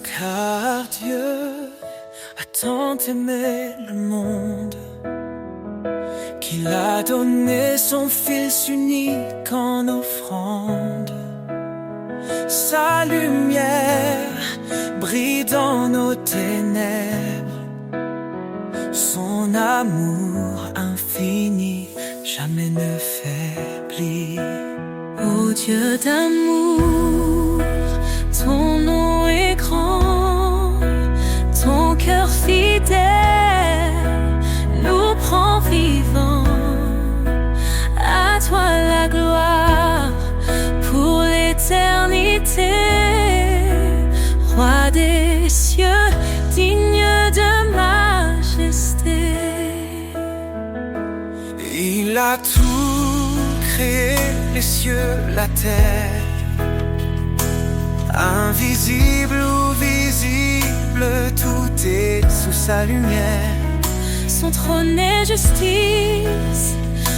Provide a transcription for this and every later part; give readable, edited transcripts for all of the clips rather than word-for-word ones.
Car Dieu a tant aimé le monde qu'il a donné son Fils unique en offrande. Sa lumière brille dans nos ténèbres, son amour infini jamais ne faiblit. Ô Dieu d'amour, ton nom est grand, ton cœur fidèle nous prend vivants. À toi la gloire pour l'éternité, Roi des cieux, digne de majesté. Il a tout créé, les cieux, la terre, invisible ou visible, tout est sous sa lumière. Son trône est justice,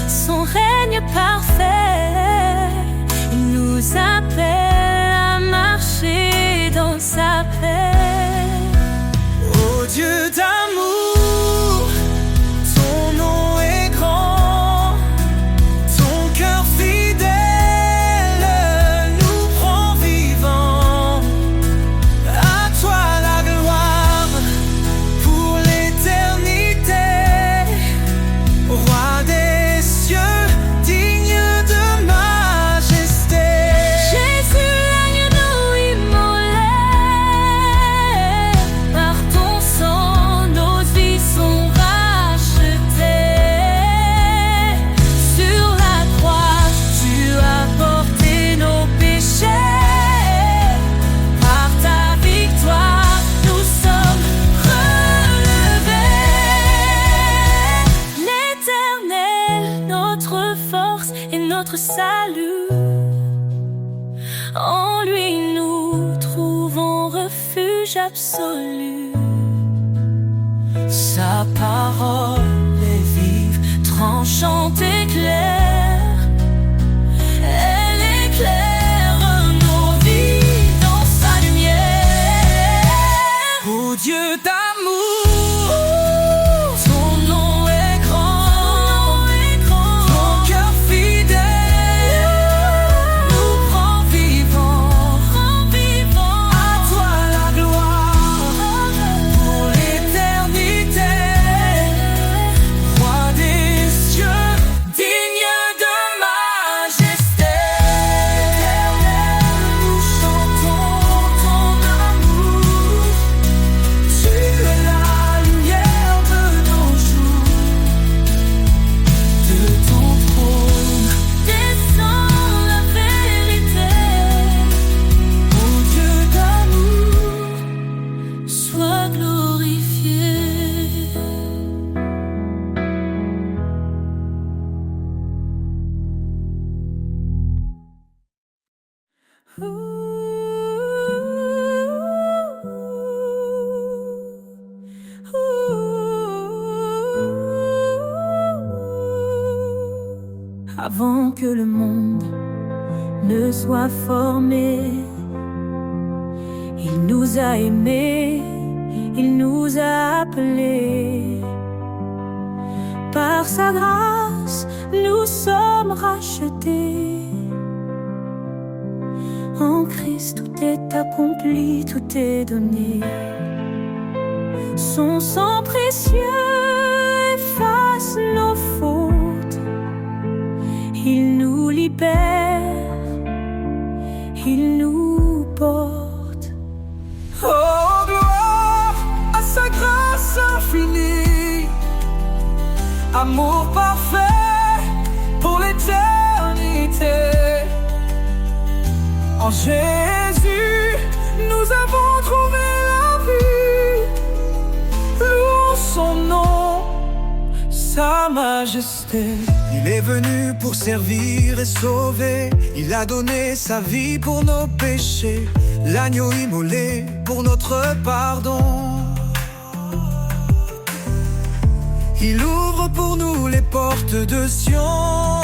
son règne parfait. Il nous appelle à marcher dans sa paix. Ô Dieu d'amour, ton nom est grand, ton cœur fidèle nous prend vivants. À toi la gloire pour l'éternité, Roi des cieux, digne de majesté. Jésus, l'agneau immolé, par ton sang nos vies sont rachetées. Sur la croix, tu as porté nos péchés. Par ta victoire, nous sommes relevés. L'Éternel, notre force et notre salut, en lui nous trouvons refuge absolu. Sa parole est vive, tranchante et claire. Elle éclaire nos vies dans sa lumière. Ô Dieu d'amour, ton nom est grand, ton cœur fidèle nous prend vivants. À toi la gloire pour l'éternité, Roi des cieux, digne de majesté. Nous chantons ton amour, tu es la lumière de nos jours. De ton trône Descends la vérité. ô Dieu d'amour. Sois glorifié. Avant que le monde ne soit formé, il nous a aimés, il nous a appelés. Par sa grâce, nous sommes rachetés. En Christ, tout est accompli, tout est donné. Son sang précieux efface nos fautes. Il nous libère, il nous porte. Oh, gloire à sa grâce infinie, amour parfait pour l'éternité. En Jésus, nous avons trouvé la vie. Louons son nom, sa majesté. Il est venu pour servir et sauver. Il a donné sa vie pour nos péchés. L'agneau immolé pour notre pardon. Il ouvre pour nous les portes de Sion.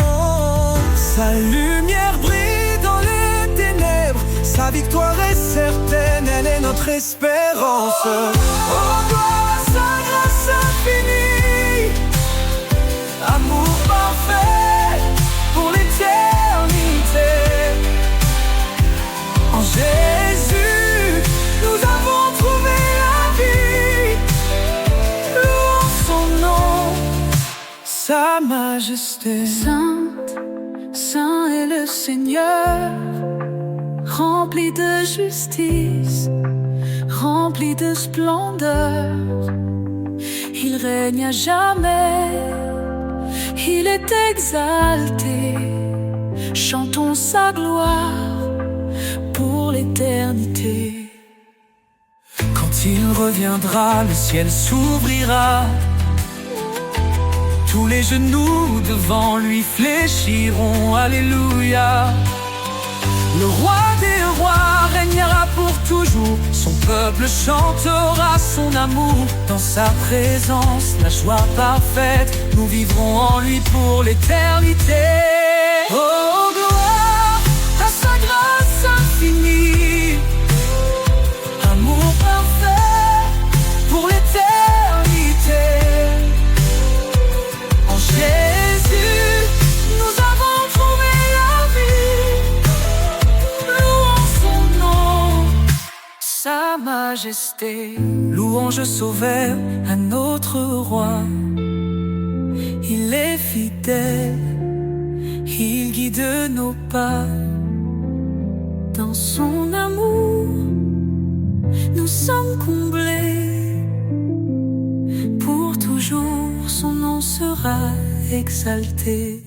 Sa lumière brille dans les ténèbres. Sa victoire est certaine, elle est notre espérance. Oh, gloire à sa grâce infinie, amour parfait pour l'éternité. En Jésus, nous avons trouvé la vie. Louons son nom, sa majesté. Sainte, saint est le Seigneur, rempli de justice, rempli de splendeur. Il règne à jamais, il est exalté. Chantons sa gloire pour l'éternité. Quand il reviendra, le ciel s'ouvrira. Tous les genoux devant lui fléchiront. Alléluia. Le roi des rois régnera pour toujours. Son peuple chantera son amour. Dans sa présence, la joie parfaite, nous vivrons en lui pour l'éternité. Oh, gloire à sa grâce infinie, amour parfait pour l'éternité. En Jésus, nous avons trouvé la vie. Louons son nom, sa majesté. Louange sauveur à notre roi. Il est fidèle, il guide nos pas. Dans son amour, nous sommes comblés. Pour toujours, son nom sera exalté.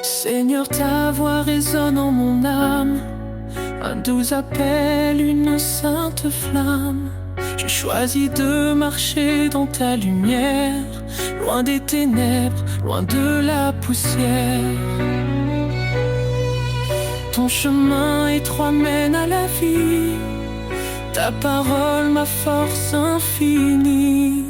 Seigneur, ta voix résonne en mon âme, un doux appel, une sainte flamme. J'ai choisi de marcher dans ta lumière, loin des ténèbres, loin de la poussière. Ton chemin étroit mène à la vie, ta parole, ma force infinie.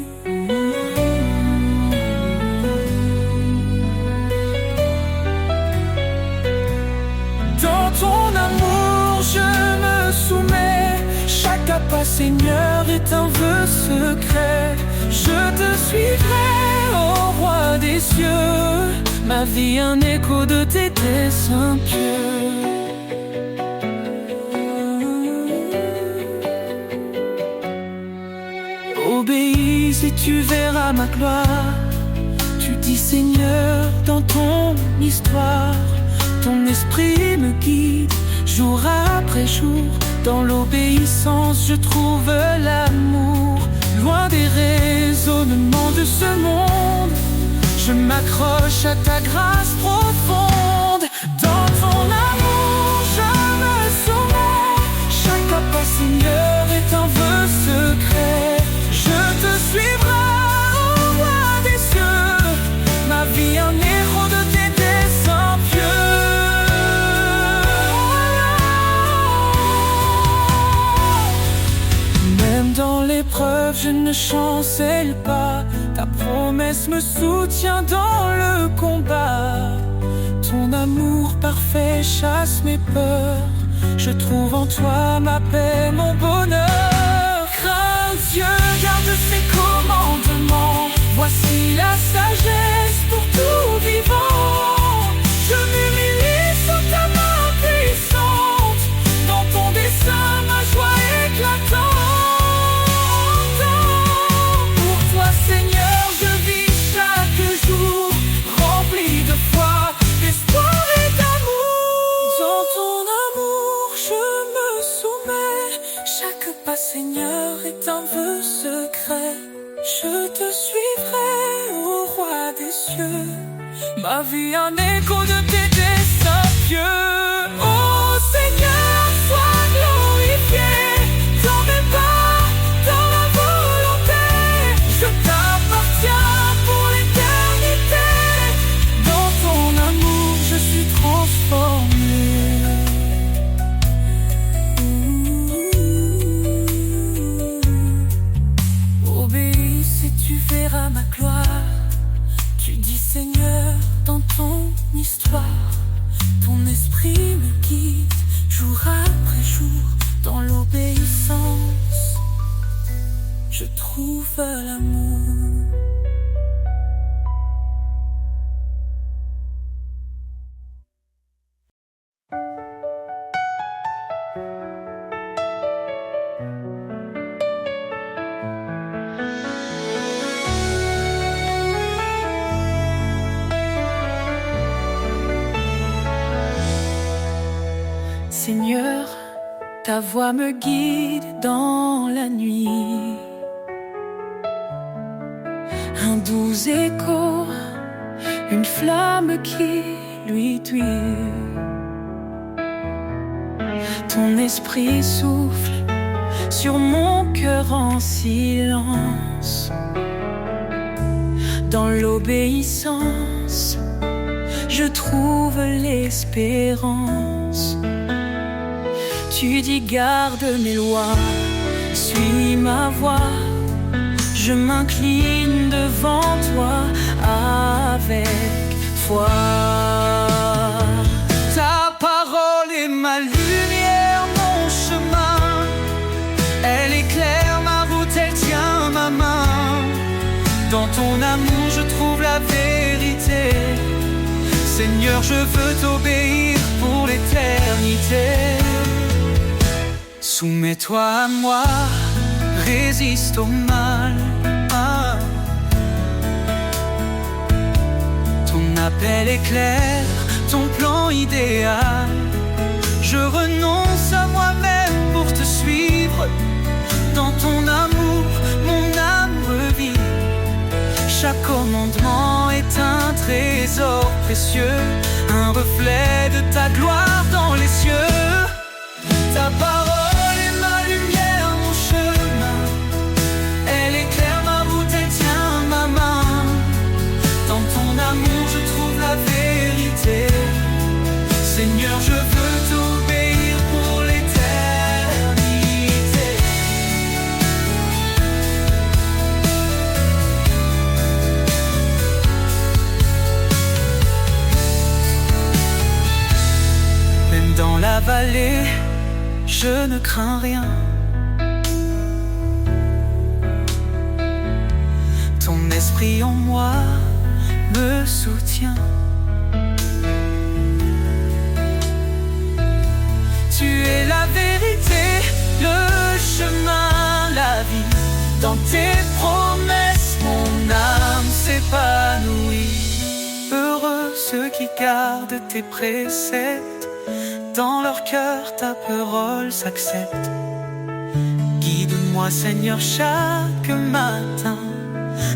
Dans ton amour, je me soumets. Chaque pas, Seigneur, est un vœu secret. Je te suivrai, ô roi des cieux. Ma vie, un écho de tes desseins pieux. Obéis et tu verras ma gloire. Tu dis, Seigneur, dans ton histoire. Ton esprit me guide, jour après jour. Dans l'obéissance, je trouve l'amour. Loin des raisonnements de ce monde, je m'accroche à ta grâce profonde. Dans ton amour, je me soumets. Chaque pas, Seigneur, est un vœu secret. Je te suivrai, ô roi des cieux. Ma vie, un héros de tes desseins pieux. Dans l'épreuve, je ne chancelle pas. Ta promesse me soutient dans le combat. Ton amour parfait chasse mes peurs. Je trouve en toi ma paix, mon bonheur. Crains Dieu, garde ses commandements. Voici la sagesse pour tout vivant. Je m'humilie sous ta main puissante. Dans ton dessein, ma joie éclatante. Seigneur est un vœu secret. Je te suivrai, ô roi des cieux. ma vie un écho de tes desseins pieux. Oh Seigneur, sois glorifié dans mes pas, dans la volonté. Je t'appartiens pour l'éternité. Dans ton amour, je suis transformé. Obéis et tu verras ma gloire. Tu dis Seigneur dans ton histoire, ton esprit me guide jour après jour. Dans l'obéissance, je trouve l'amour. Seigneur, ta voix me guide dans la nuit. Un doux écho, une flamme qui lui tuit. Ton esprit souffle sur mon cœur en silence. Dans l'obéissance, je trouve l'espérance. Tu dis garde mes lois, suis ma voix. Je m'incline devant toi avec foi. Ta parole est ma lumière, mon chemin. Elle éclaire ma route, elle tient ma main. Dans ton amour je trouve la vérité. Seigneur, je veux t'obéir pour l'éternité. Soumets-toi à moi, résiste au mal. Ton appel est clair, ton plan idéal. Je renonce à moi-même pour te suivre. Dans ton amour, mon âme revit. Chaque commandement est un trésor précieux, un reflet de ta gloire dans les cieux. Ta parole Seigneur, je veux t'obéir pour l'éternité. Même dans la vallée, je ne crains rien. Ton esprit en moi me soutient. Tu es la vérité, le chemin, la vie. Dans tes promesses, mon âme s'épanouit. Heureux ceux qui gardent tes préceptes. Dans leur cœur, ta parole s'accepte. Guide-moi, Seigneur, chaque matin.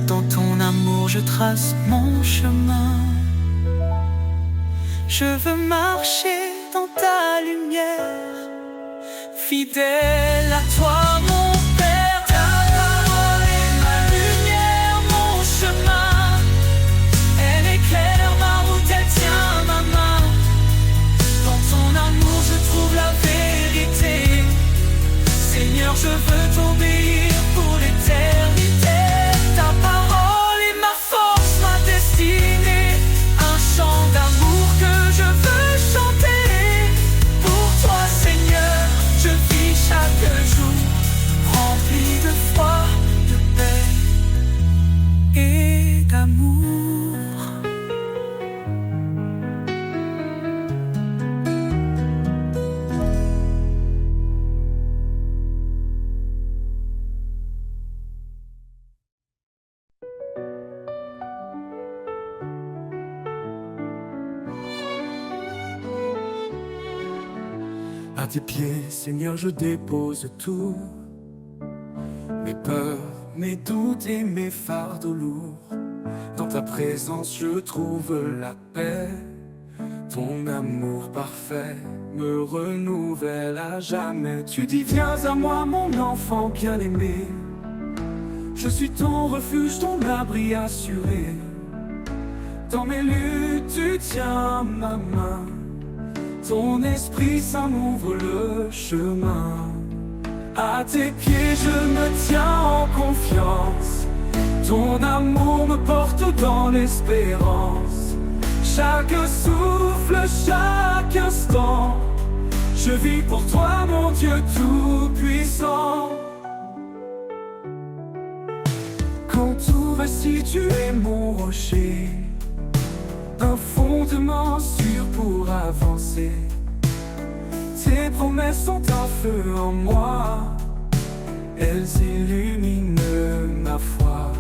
Dans ton amour, je trace mon chemin. Je veux marcher dans ta lumière, fidèle à toi, mon Père. Ta parole est ma lumière, mon chemin. Elle éclaire ma route, elle tient ma main. Dans ton amour, je trouve la vérité. Seigneur, je veux t'obéir pour l'éternité. Ta parole est ma force, ma destinée. Un chant d'amour que je veux chanter. Pour toi, Seigneur, je vis chaque jour, rempli de foi, de paix et d'amour. À tes pieds, Seigneur, je dépose tout. Mes peurs, mes doutes et mes fardeaux lourds. Dans ta présence je trouve la paix. Ton amour parfait me renouvelle à jamais. Tu dis viens à moi mon enfant bien-aimé. Je suis ton refuge, ton abri assuré. Dans mes luttes tu tiens ma main. Ton esprit saint m'ouvre le chemin. À tes pieds je me tiens en confiance. Ton amour me porte dans l'espérance. Chaque souffle, chaque instant, je vis pour toi mon Dieu tout-puissant. Quand tout va si tu es mon rocher, un fondement sûr pour avancer. Tes promesses sont un feu en moi, elles illuminent ma foi.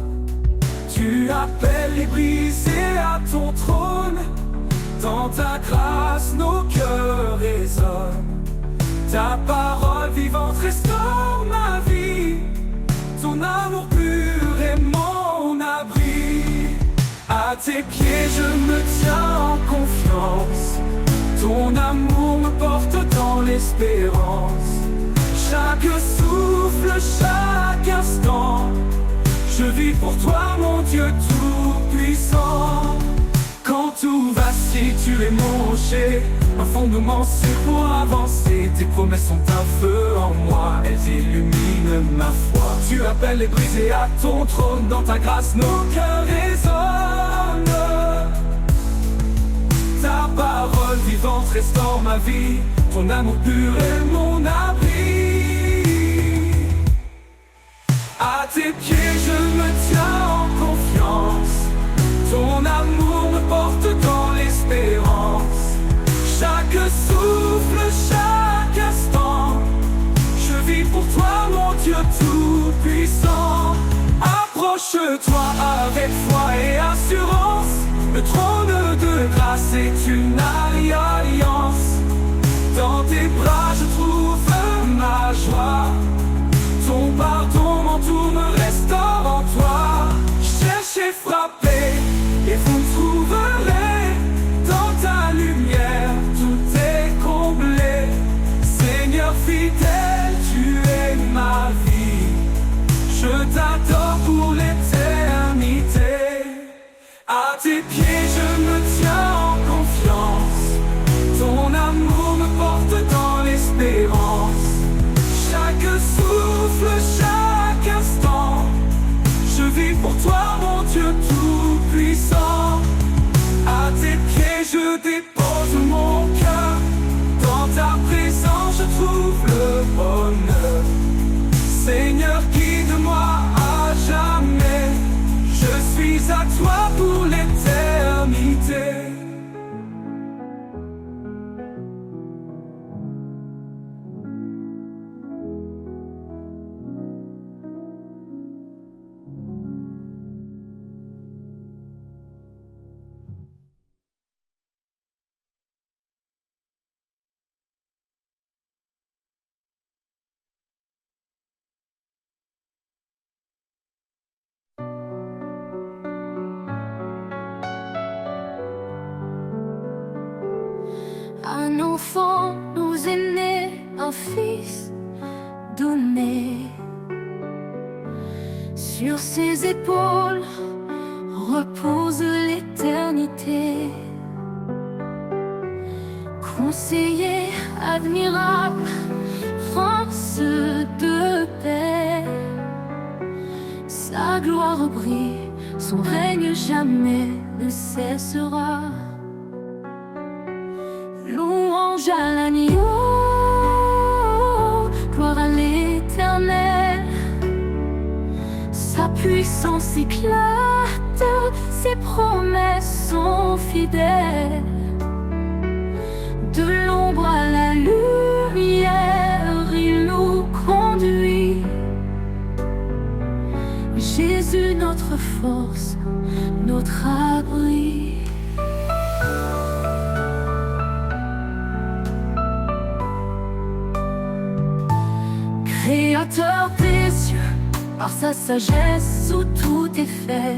Tu appelles les brisés à ton trône. Dans ta grâce nos cœurs résonnent. Ta parole vivante restaure ma vie. Ton amour pur est mon abri. À tes pieds je me tiens en confiance. Ton amour me porte dans l'espérance. Chaque souffle, chaque instant, je vis pour toi mon Dieu tout-puissant. Quand tout vacille, tu es mon rocher, un fondement sûr pour avancer. Tes promesses sont un feu en moi, elles illuminent ma foi. Tu appelles les brisés à ton trône, dans ta grâce nos cœurs résonnent. Ta parole vivante restaure ma vie, ton amour pur est mon abri. À tes pieds je me tiens en confiance. Ton amour me porte dans l'espérance. Chaque souffle, chaque instant, je vis pour toi mon Dieu tout-puissant. Approche-toi avec foi et assurance. Le trône de grâce est une alliance. Dans tes bras je trouve ma joie. Ton pardon m'entoure, me restaure en toi. Cherchez, frappez, et vous me trouverez. Dans ta lumière, tout est comblé. Seigneur fidèle, tu es ma vie. Je t'adore pour l'éternité. À tes pieds je me tiens en confiance. Ton amour me porte dans l'espérance. Chaque souffle, chaque instant, je vis pour toi mon Dieu tout-puissant. À tes pieds je dépose mon cœur. Dans ta présence je trouve le bonheur. Seigneur guide-moi à jamais. Je suis à toi pour l'éternité. Un enfant nous est né, un fils donné. Sur ses épaules repose l'éternité. Conseiller admirable, prince de paix. Sa gloire brille, son règne jamais ne cessera. Louange à l'agneau, gloire à l'Éternel. Sa puissance éclate, ses promesses sont fidèles. De l'ombre à la lumière, il nous conduit. Jésus notre force, notre abri. Créateur des cieux, par sa sagesse où tout est fait.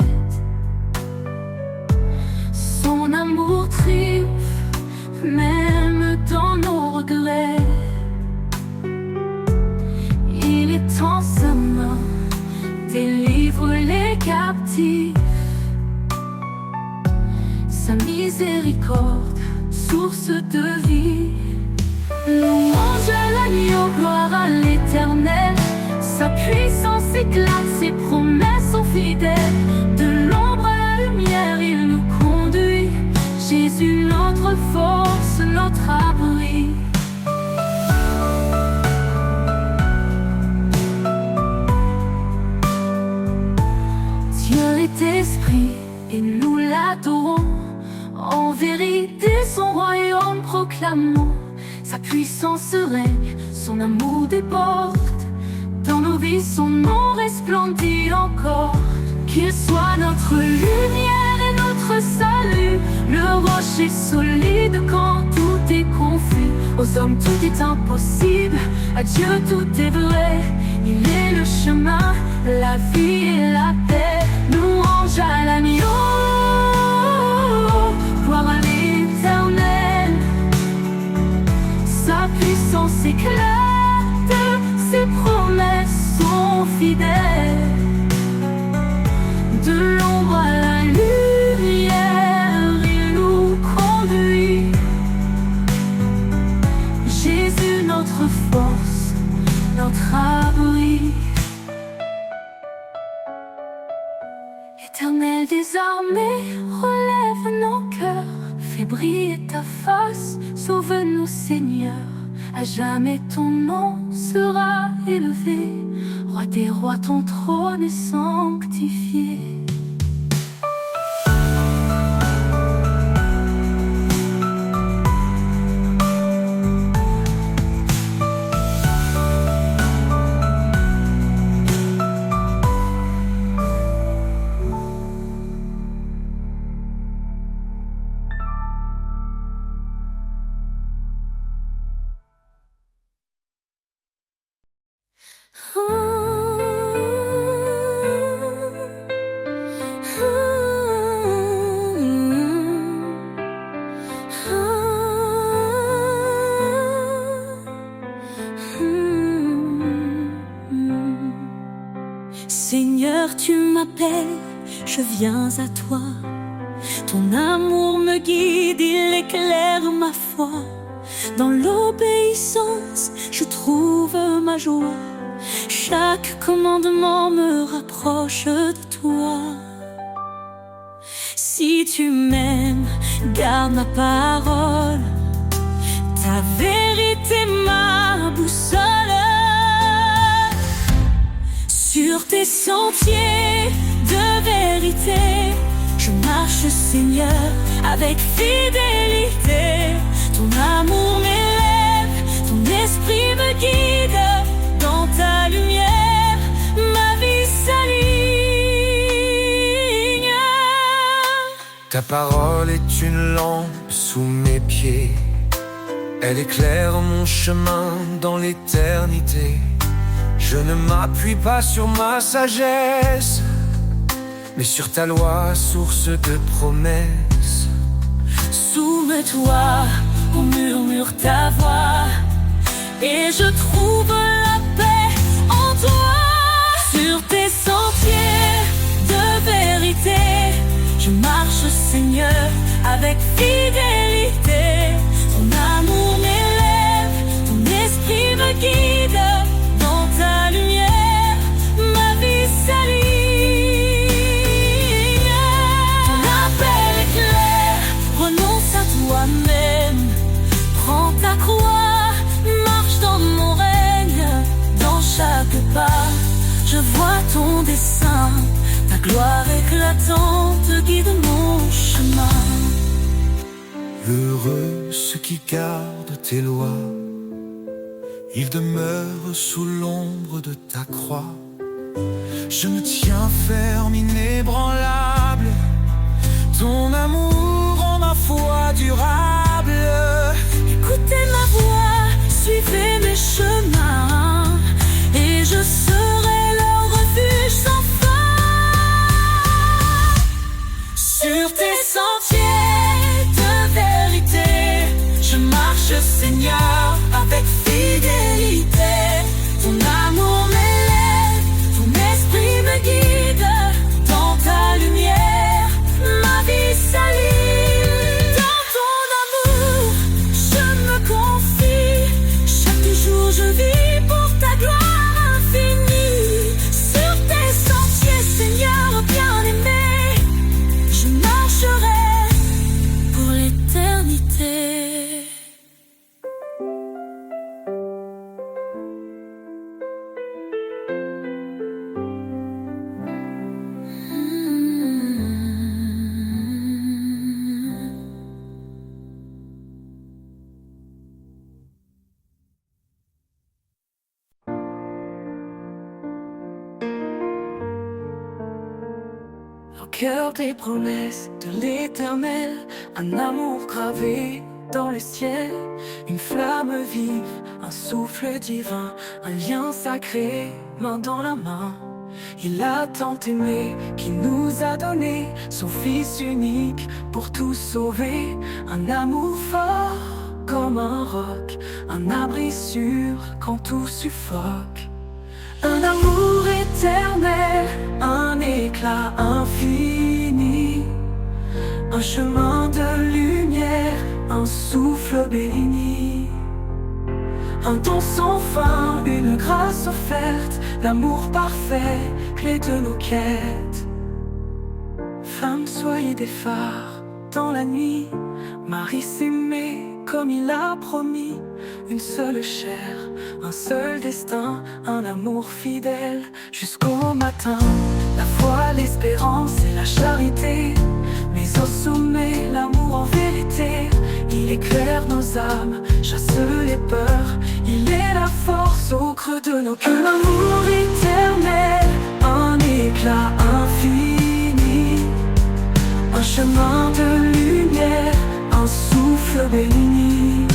Son amour triomphe, même dans nos regrets. Il étend sa main, délivre les captifs. Sa miséricorde, source de vie. Louange à l'agneau, gloire à l'Éternel. Sa puissance éclate, ses promesses sont fidèles. De l'ombre à la lumière, il nous conduit. Jésus, notre force, notre abri. Dieu est esprit et nous l'adorons. En vérité, son royaume proclamons. Sa puissance règne, son amour déborde. Dans nos vies, son nom resplendit encore. Qu'il soit notre lumière et notre salut, le rocher solide quand tout est confus. Aux hommes tout est impossible, à Dieu tout est vrai. Il est le chemin, la vie et la paix. Louange à l'agneau, gloire à l'Éternel. Sa puissance éclate, ses promesses sont fidèles. De l'ombre à la lumière, il nous conduit. Jésus, notre force, notre abri. Éternel des armées, relève nos cœurs. Fais briller ta face, sauve-nous Seigneur. À jamais ton nom sera élevé. Roi des rois, ton trône est sanctifié. Seigneur, tu m'appelles, je viens à toi. Ton amour me guide, il éclaire ma foi. Dans l'obéissance, je trouve ma joie. Chaque commandement me rapproche de toi. Si tu m'aimes, garde ma parole. Ta vérité, ma boussole. Sur tes sentiers de vérité, je marche, Seigneur, avec fidélité. Ton amour m'élève, ton esprit me guide. Dans ta lumière, ma vie s'aligne. Ta parole est une lampe sous mes pieds. Elle éclaire mon chemin dans l'éternité. Je ne m'appuie pas sur ma sagesse, mais sur ta loi, source de promesses. Soumets-toi au murmure ta voix, et je trouve la paix en toi. Sur tes sentiers de vérité, je marche, Seigneur, avec fidélité. Ton amour m'élève, ton esprit me guide. Dans ta lumière, ma vie s'aligne. Ton appel est clair, renonce à toi-même. Prends ta croix, marche dans mon règne. Dans chaque pas, je vois ton dessein. Ta gloire éclatante guide mon chemin. Heureux ceux qui gardent tes lois, ils demeurent sous l'ombre de ta croix. Je me tiens ferme, inébranlable. Ton amour rend ma foi durable. Écoutez ma voix, suivez mes chemins, et je serai leur refuge sans fin. Sur tes sentiers cœur des promesses de l'Éternel, un amour gravé dans le ciel, une flamme vive, un souffle divin, un lien sacré, main dans la main. Il a tant aimé qu'il nous a donné son Fils unique pour tout sauver. Un amour fort comme un roc, un abri sûr quand tout suffoque. Un amour éternel, un éclat infini, un chemin de lumière, un souffle béni. Un don sans fin, une grâce offerte, l'amour parfait, clé de nos quêtes. Femmes, soyez des phares dans la nuit, Marie s'aimait comme il a promis. Une seule chair, un seul destin, un amour fidèle jusqu'au matin. La foi, l'espérance et la charité, mais au sommet, l'amour en vérité. Il éclaire nos âmes, chasse les peurs, il est la force au creux de nos cœurs. Un amour éternel, un éclat infini, un chemin de lumière, un souffle béni.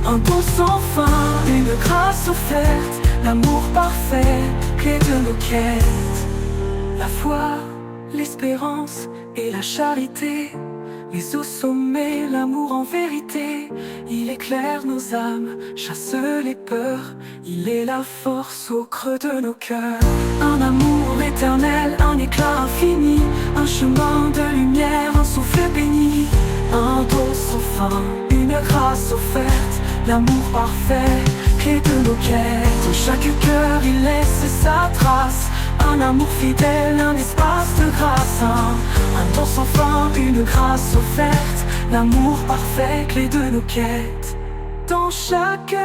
Un don sans fin, une grâce offerte, l'amour parfait, clé de nos quêtes. La foi, l'espérance et la charité, mais au sommet, l'amour en vérité. Il éclaire nos âmes, chasse les peurs, il est la force au creux de nos cœurs. Un amour éternel, un éclat infini, un chemin de lumière, un souffle béni. Un don sans fin, une grâce offerte, l'amour parfait, clé de nos quêtes. Dans chaque cœur il laisse sa trace, un amour fidèle, un espace de grâce. Un don sans fin, une grâce offerte, l'amour parfait, clé de nos quêtes. Dans chaque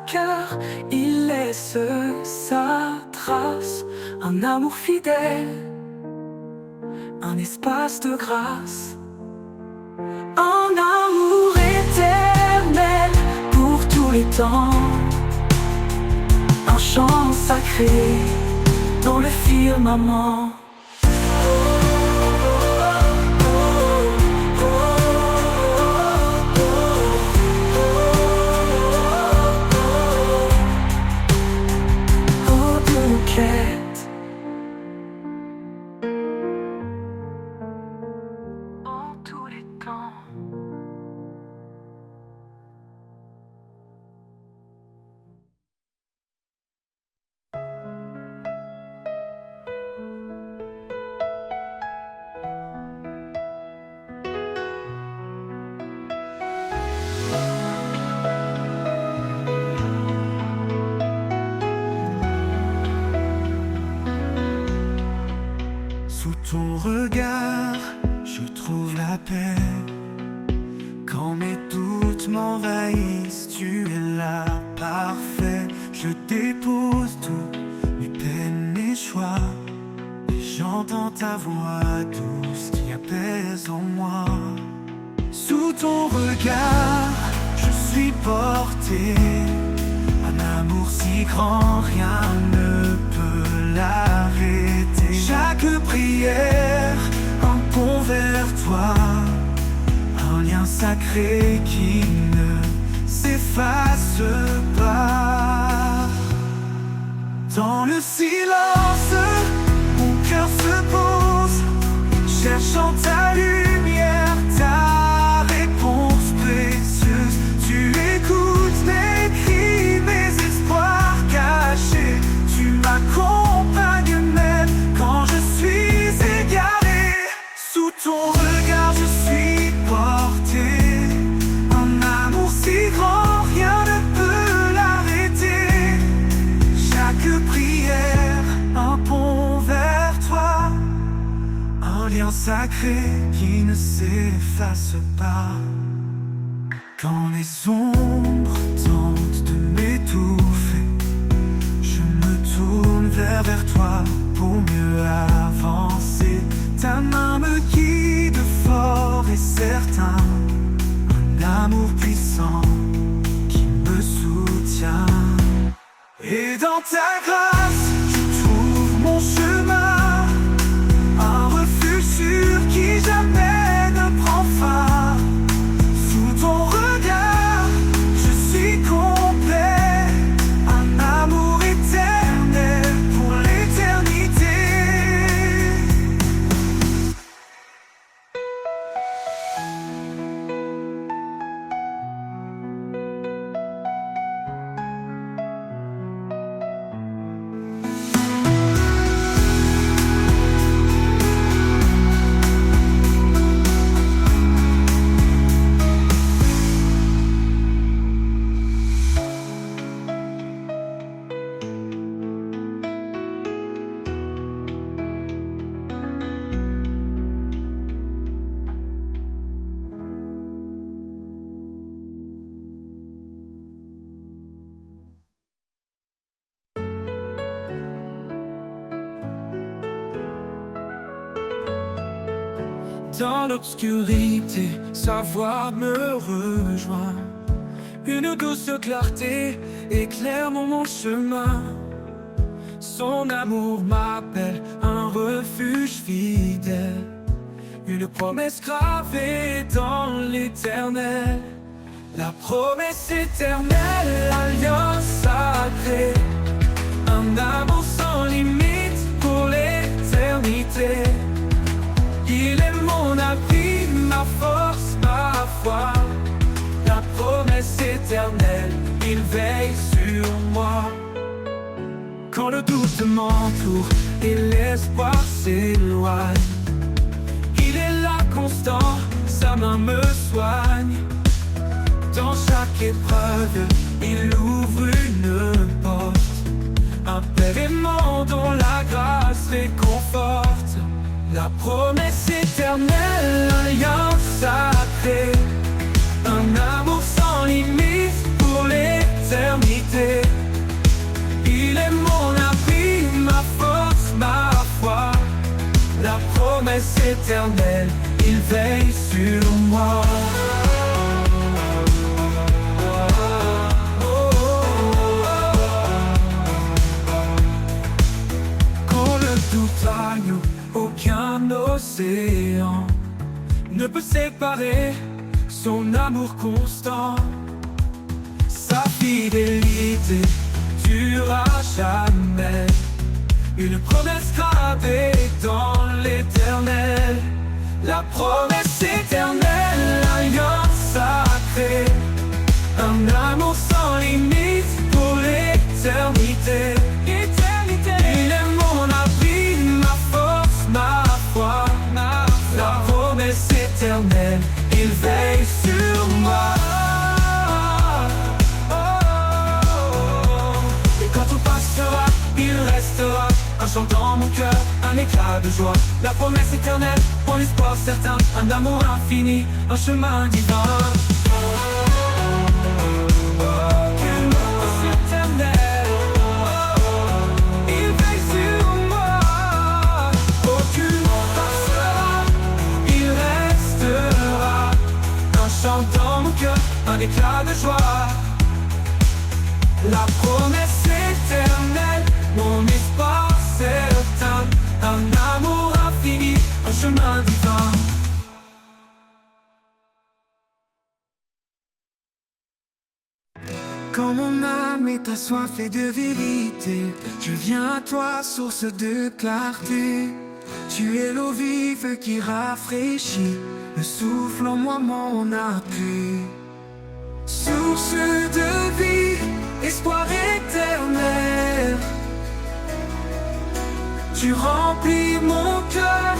cœur il laisse sa trace, un amour fidèle, un espace de grâce. Un amour éternel pour tous les temps, un chant sacré dans le firmament. En tous les temps. Sous ton regard, je trouve la paix. Quand mes doutes m'envahissent, tu es là, parfait. Je dépose tout, mes peines, mes choix, et j'entends ta voix douce qui apaise en moi. Sous ton regard, je suis porté, un amour si grand, rien ne peut l'arrêter. Chaque prière, un pont vers toi, un lien sacré qui ne s'efface pas. Dans le silence, mon cœur se pose, cherchant ta lumière, ta réponse précieuse. Tu écoutes mes cris, mes espoirs cachés. Tu m'accompagnes même quand je suis égaré. Sous ton regard je suis porté, un amour si grand, rien ne peut l'arrêter. Chaque prière, un pont vers toi, un lien sacré qui ne s'efface pas. Quand les ombres tentent de m'étouffer, je me tourne vers toi pour mieux avancer. Ta main me guide fort et certain, un amour puissant qui me soutient. Et dans ta grâce, je trouve mon chemin, un refuge Dans l'obscurité, sa voix me rejoint. Une douce clarté éclaire mon chemin. Son amour m'appelle, un refuge fidèle. Une promesse gravée dans l'éternel. La promesse éternelle, l'alliance sacrée. Un amour sans limite pour l'éternité. Il est mon abri, ma force, ma foi. La promesse éternelle, il veille sur moi. Quand le doute m'entoure et l'espoir s'éloigne, il est là constant, sa main me soigne. Dans chaque épreuve, il ouvre une porte. Un père aimant dont la grâce réconforte. La promesse éternelle, l'alliance sacrée. Un amour sans limite pour l'éternité. Il est mon abri, ma force, ma foi. La promesse éternelle, il veille sur moi. Quand le doute règne, aucun océan ne peut séparer son amour constant. Sa fidélité durera jamais. Une promesse gravée dans l'éternel. La promesse éternelle, l'alliance sacrée. Un amour sans limite pour l'éternité. Il est mon abri, ma force, ma foi. La promesse éternelle, il veille sur moi. Et quand tout passera, il restera un chant dans mon cœur, un éclat de joie. La promesse éternelle, pour l'espoir certain. Un amour infini, un chemin divin. Dans mon cœur, un éclat de joie. La promesse éternelle, mon espoir certain. Un amour infini, un chemin divin. Quand mon âme est assoiffée de vérité, je viens à toi, source de clarté. Tu es l'eau vive qui rafraîchit, le souffle en moi mon appui. Source de vie, espoir éternel. Tu remplis mon cœur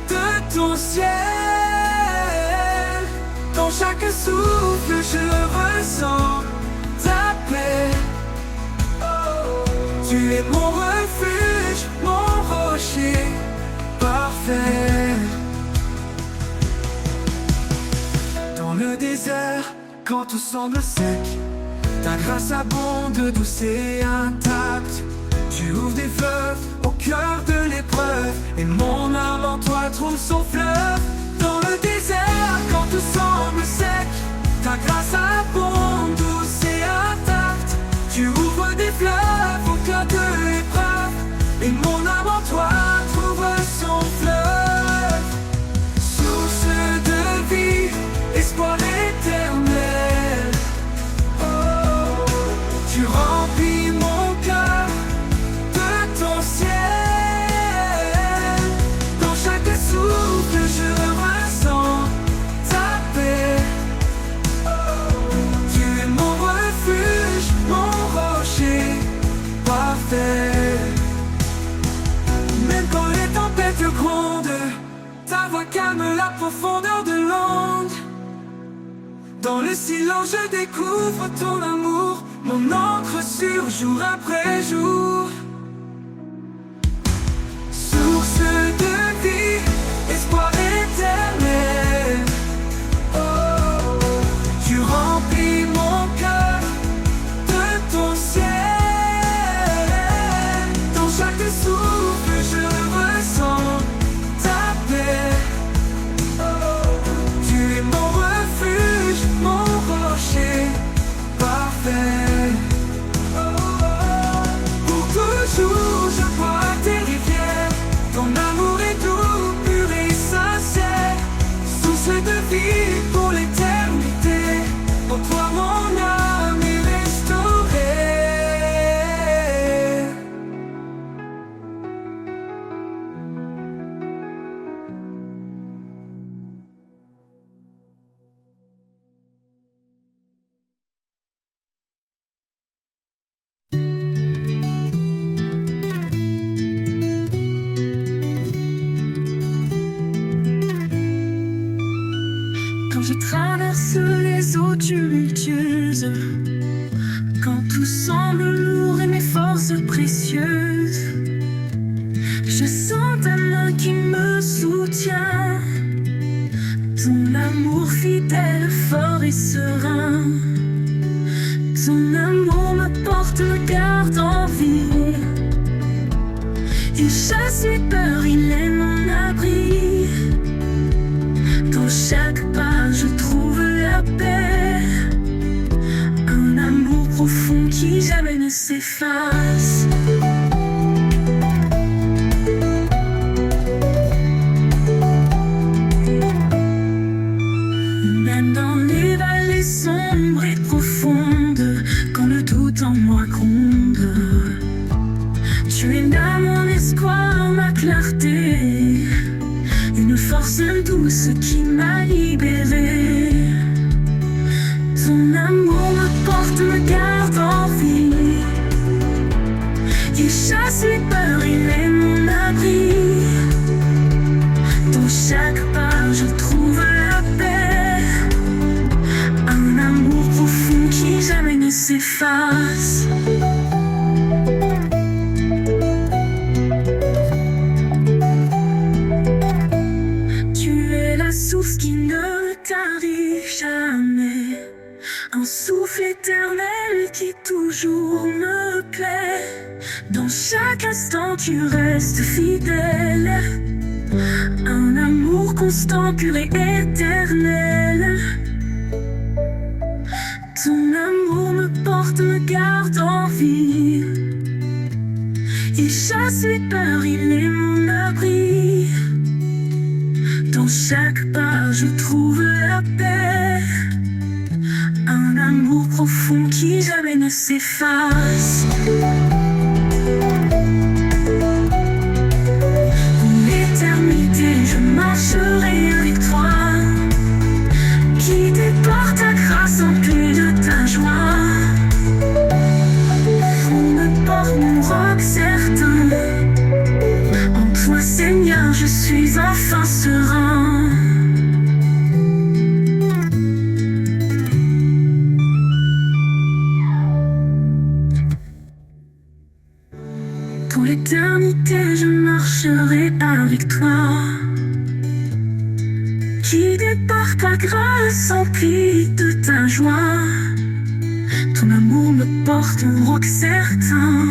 de ton ciel. Dans chaque souffle je ressens ta paix. Tu es mon refuge, mon rocher parfait. Dans le désert, quand tout semble sec, ta grâce abonde, douce et intacte. Tu ouvres des fleuves au cœur de l'épreuve, et mon âme en toi trouve son fleuve. Dans le désert, quand tout semble sec, ta grâce abonde, douce et intacte. Tu ouvres des fleuves au cœur de l'épreuve, et mon âme en toi trouve son fleuve. Source de vie, espoir éternel. Oh, tu remplis mon cœur de ton ciel. Dans chaque souffle je ressens ta paix. Oh, tu es mon refuge, mon rocher parfait. Même quand les tempêtes grondent, ta voix calme la profondeur de l'onde. Dans le silence je découvre ton amour, mon encre sûre jour après jour. Source de vie, espoir éternel. Oh, tu remplis mon cœur de ton ciel. Dans chaque souffle je ressens ta paix. Quand je traverse les eaux tumultueuses, quand tout semble lourd et mes forces précieuses, je sens ta main qui me soutient, ton amour fidèle, fort et serein. Ton amour me porte, me garde en vie. Il chasse les peurs, il est mon abri. Dans chaque pas, je trouve la paix. Un amour profond qui jamais ne s'efface. Même dans les vallées sombres et profondes, quand le doute en moi gronde, tu es là mon espoir, ma clarté, une force douce qui m'a libéré. Ton amour me porte, me garde en vie. Il chasse les peurs, il est mon abri. Dans chaque pas, je trouve la paix. Un amour profond qui jamais ne s'efface. Tu es la source qui ne tarit jamais. Un souffle éternel qui toujours me plaît. Dans chaque instant tu restes fidèle. Un amour constant, pur et éternel. Ton amour me porte, me garde en vie. Il chasse les peurs, il est mon abri. Dans chaque pas je trouve la paix. Un amour profond qui jamais ne s'efface. Je marcherai avec toi, guidé par ta grâce, empli de ta joie. On me porte mon roc certain. En toi, Seigneur, je suis enfin serein. Pour l'éternité, je marcherai avec toi. Guidé par ta grâce, empli de ta joie. Ton amour me porte un roc certain.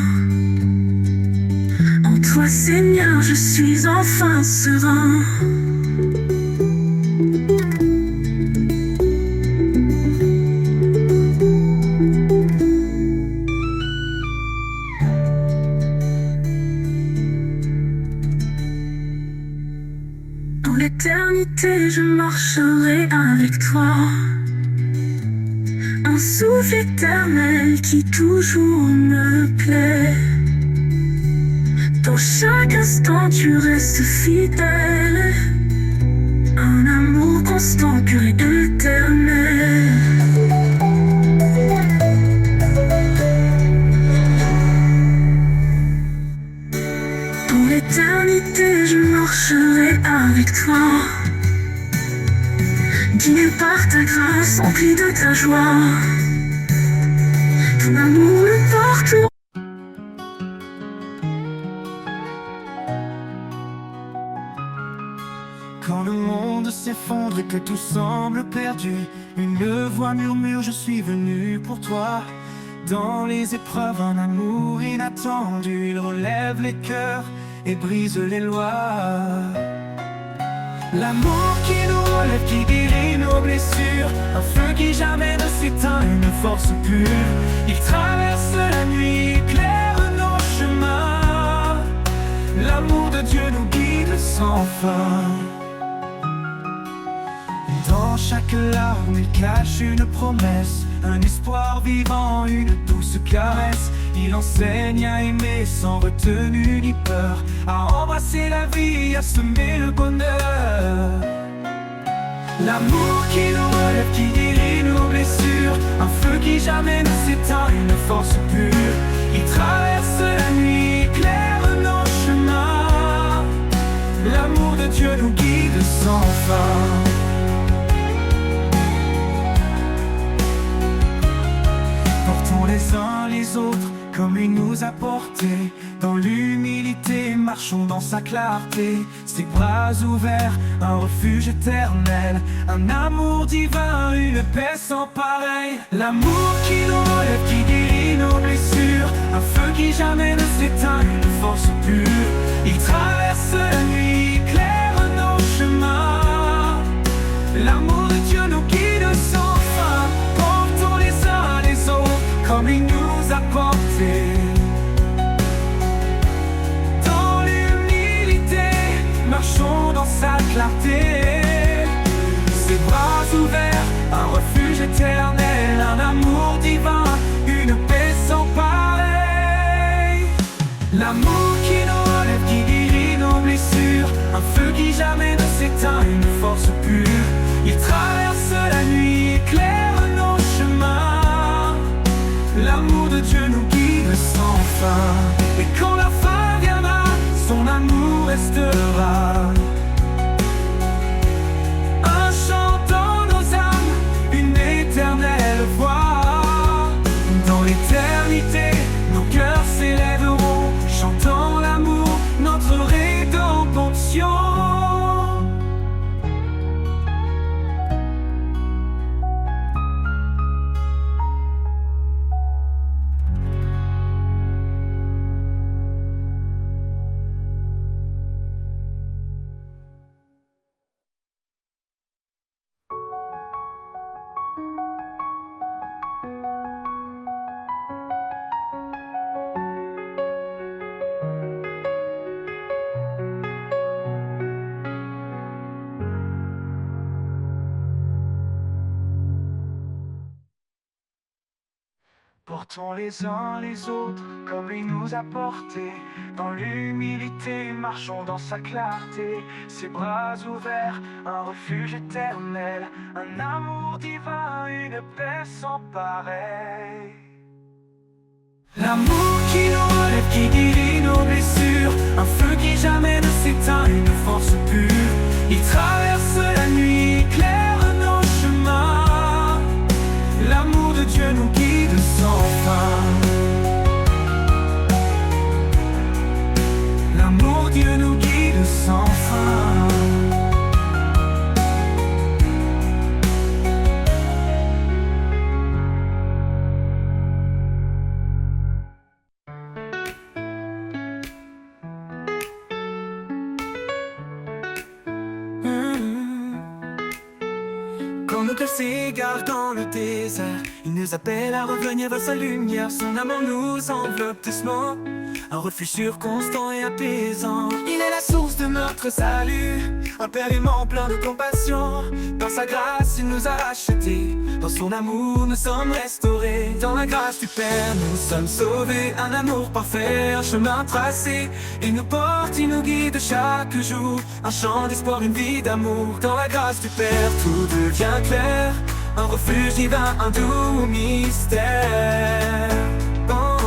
En toi, Seigneur, je suis enfin serein. L'éternité, je marcherai avec toi. Un souffle éternel qui toujours me plaît. Dans chaque instant, tu restes fidèle. Un amour constant, pur et éternel. Pour l'éternité, je marcherai avec toi. Guidé par ta grâce, empli de ta joie. Ton amour me porte. Quand le monde s'effondre et que tout semble perdu, une voix murmure, je suis venu pour toi. Dans les épreuves, un amour inattendu, il relève les cœurs et brise les lois. L'amour qui nous relève, qui guérit nos blessures, un feu qui jamais ne s'éteint, une force pure. Il traverse la nuit, éclaire nos chemins. L'amour de Dieu nous guide sans fin. Dans chaque larme, il cache une promesse, un espoir vivant, une douce caresse. Il enseigne à aimer sans retenue ni peur, à embrasser la vie, à semer le bonheur. L'amour qui nous relève, qui guérit nos blessures, un feu qui jamais ne s'éteint, une force pure. Il traverse la nuit, éclaire nos chemins. L'amour de Dieu nous guide sans fin. les autres comme il nous a portés. Dans l'humilité, marchons dans sa clarté. Ses bras ouverts, un refuge éternel, un amour divin, une paix sans pareil. L'amour qui nous relève, qui guérit nos blessures, un feu qui jamais ne s'éteint, une force pure. Il traverse la nuit, éclaire nos chemins. L'amour de Dieu nous guide sans fin. Portons les uns les autres comme il nous a portés. Dans l'humilité, marchons dans sa clarté. Ses bras ouverts, un refuge éternel, un amour divin, une paix sans pareil. L'amour qui nous relève, qui guérit nos blessures, un feu qui jamais ne s'éteint, une force pure. Il traverse la nuit, éclaire nos chemins. L'amour de Dieu nous guide sans fin. Et quand la fin viendra, son amour restera. Un chant dans nos âmes, une éternelle voix. Dans l'éternité, nos cœurs s'élèveront, chantant l'amour, notre rédemption. Portons les uns les autres comme il nous a portés. Dans l'humilité, marchons dans sa clarté. Ses bras ouverts, un refuge éternel, un amour divin, une paix sans pareil. L'amour qui nous relève, qui guérit nos blessures, un feu qui jamais ne s'éteint, une force pure. Il traverse la nuit, éclaire nos chemins. L'amour de Dieu nous guide sans fin. L'amour de Dieu nous guide sans fin. Quand nos cœurs s'égarent dans le désert, il nous appelle à revenir vers sa lumière. Son amour nous enveloppe doucement, un refuge sûr, constant et apaisant. Il est la source de notre salut, un Père aimant plein de compassion. Dans sa grâce, il nous a rachetés, dans son amour, nous sommes restaurés. Dans la grâce du Père, nous sommes sauvés. Un amour parfait, un chemin tracé. Il nous porte, il nous guide chaque jour. Un chant d'espoir, une vie d'amour. Dans la grâce du Père, tout devient clair. Un refuge divin, un doux mystère. Oh.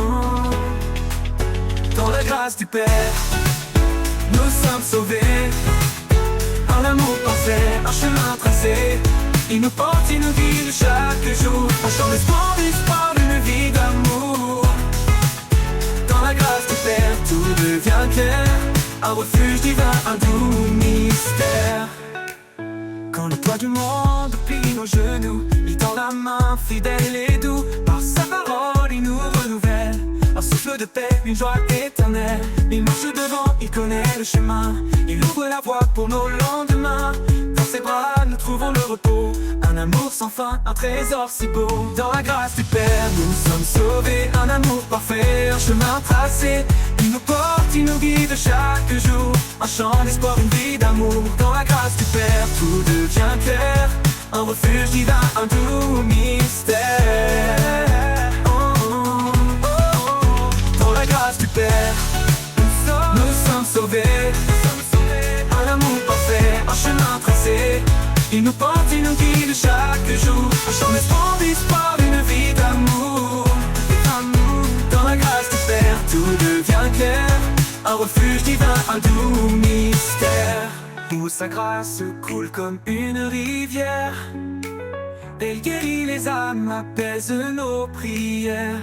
Dans la grâce du Père, nous sommes sauvés. Un amour parfait, un chemin tracé. Il nous porte, il nous guide chaque jour. Un chant d'espoir, une vie d'amour. Dans la grâce du Père, tout devient clair. Un refuge divin, un doux mystère. Quand le poids du monde plie nos genoux, il tend la main fidèle et doux. Par sa parole, il nous renouvelle. Un souffle de paix, une joie éternelle. Il marche devant, il connaît le chemin. Il ouvre la voie pour nos lendemains. Dans ses bras, nous trouvons le repos. Un amour sans fin, un trésor si beau. Dans la grâce du Père, nous sommes sauvés. Un amour parfait, un chemin tracé. Il nous porte, il nous guide chaque jour. Un chant d'espoir, une vie d'amour. Dans la grâce du Père, tout devient clair. Un refuge divin, un doux mystère. Dans la grâce du Père, nous sommes sauvés. Un amour parfait, un chemin tracé. Il nous porte, il nous guide chaque jour. Un chant d'espoir, une vie d'amour. Dans la grâce du Père, tout devient clair. Un refuge divin, un doux mystère. Où sa grâce coule comme une rivière. Elle guérit les âmes, apaise nos prières.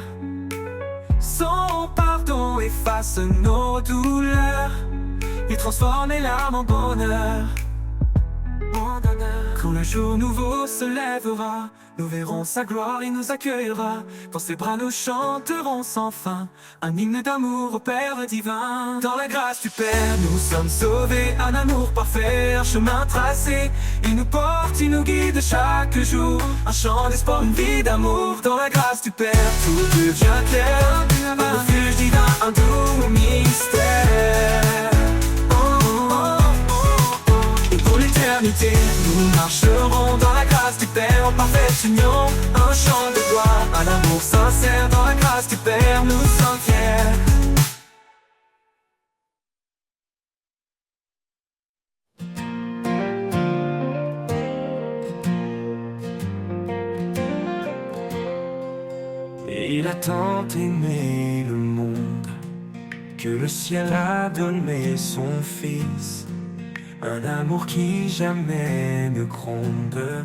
Son pardon efface nos douleurs. Il transforme les larmes en bonheur. Quand le jour nouveau se lèvera, nous verrons sa gloire, il nous accueillera. Dans ses bras nous chanterons sans fin un hymne d'amour au Père divin. Dans la grâce du Père, nous sommes sauvés, un amour parfait, un chemin tracé. Il nous porte, il nous guide chaque jour, un chant d'espoir, une vie d'amour. Dans la grâce du Père, tout devient clair, un refuge divin, un doux mystère. Nous marcherons dans la grâce du Père en parfaite union, un chant de gloire, un amour sincère. Dans la grâce du Père, nous sommes fiers. Et il a tant aimé le monde que le ciel a donné son Fils. Un amour qui jamais ne gronde,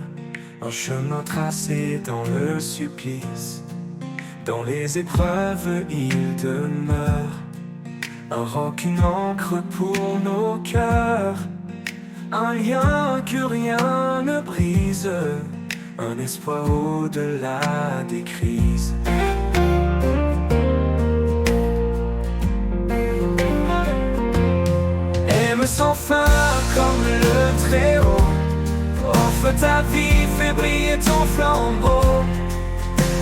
un chemin tracé dans le supplice. Dans les épreuves il demeure, un roc, une encre pour nos cœurs. Un lien que rien ne brise, un espoir au-delà des crises. Aime sans fin comme le Très-Haut, offre ta vie, fais briller ton flambeau.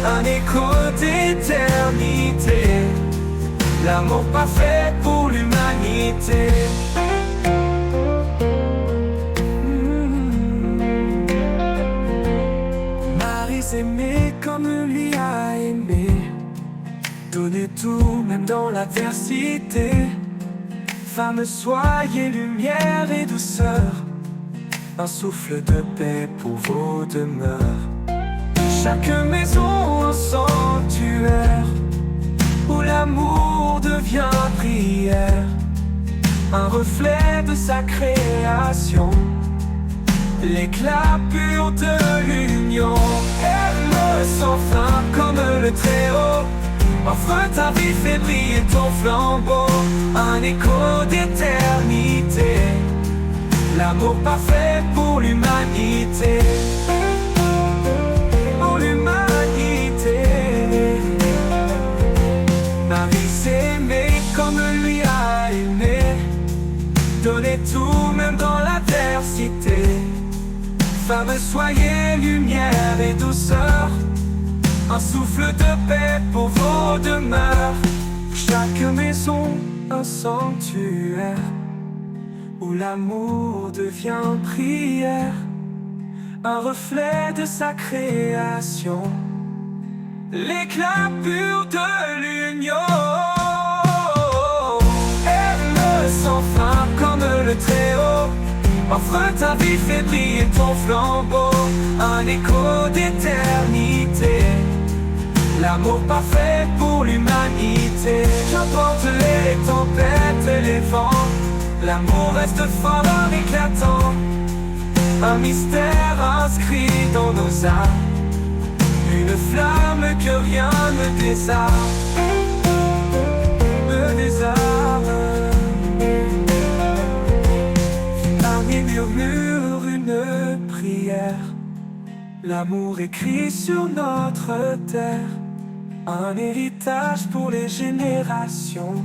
Un écho d'éternité, l'amour parfait pour l'humanité. Marie s'aimait comme lui a aimé, donner tout même dans l'adversité. Femmes, soyez lumière et douceur, un souffle de paix pour vos demeures. Chaque maison un sanctuaire, où l'amour devient prière. Un reflet de sa création, l'éclat pur de l'union. Aime sans fin comme le Très-Haut, offre ta vie, fais briller ton flambeau. Un écho d'éternité, l'amour parfait pour l'humanité. Pour l'humanité. Marie s'aimait comme lui a aimé, donner tout même dans l'adversité. Femmes, soyez lumière et douceur, un souffle de paix pour vos demeures. Chaque maison un sanctuaire, où l'amour devient prière. Un reflet de sa création, l'éclat pur de l'union. Aime sans fin comme le Très-Haut, offre ta vie, fais briller ton flambeau. Un écho d'éternité, l'amour parfait pour l'humanité. Qu'importe les tempêtes et les vents, l'amour reste fort en éclatant. Un mystère inscrit dans nos âmes, une flamme que rien ne désarme. Me désarme. Parmi murmure une prière, l'amour écrit sur notre terre. Un héritage pour les générations,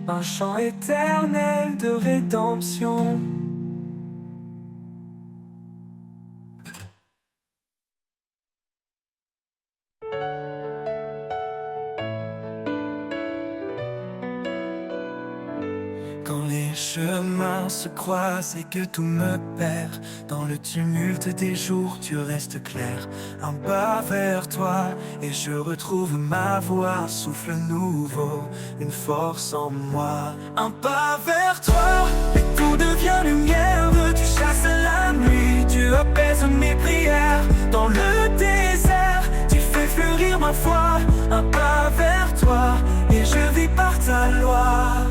un chant éternel de rédemption. Quand les chemins se croisent et que tout me perd, dans le tumulte des jours tu restes clair. Un pas vers toi et je retrouve ma voix, souffle nouveau, une force en moi. Un pas vers toi et tout devient lumière, tu chasses la nuit, tu apaises mes prières. Dans le désert, tu fais fleurir ma foi. Un pas vers toi et je vis par ta loi.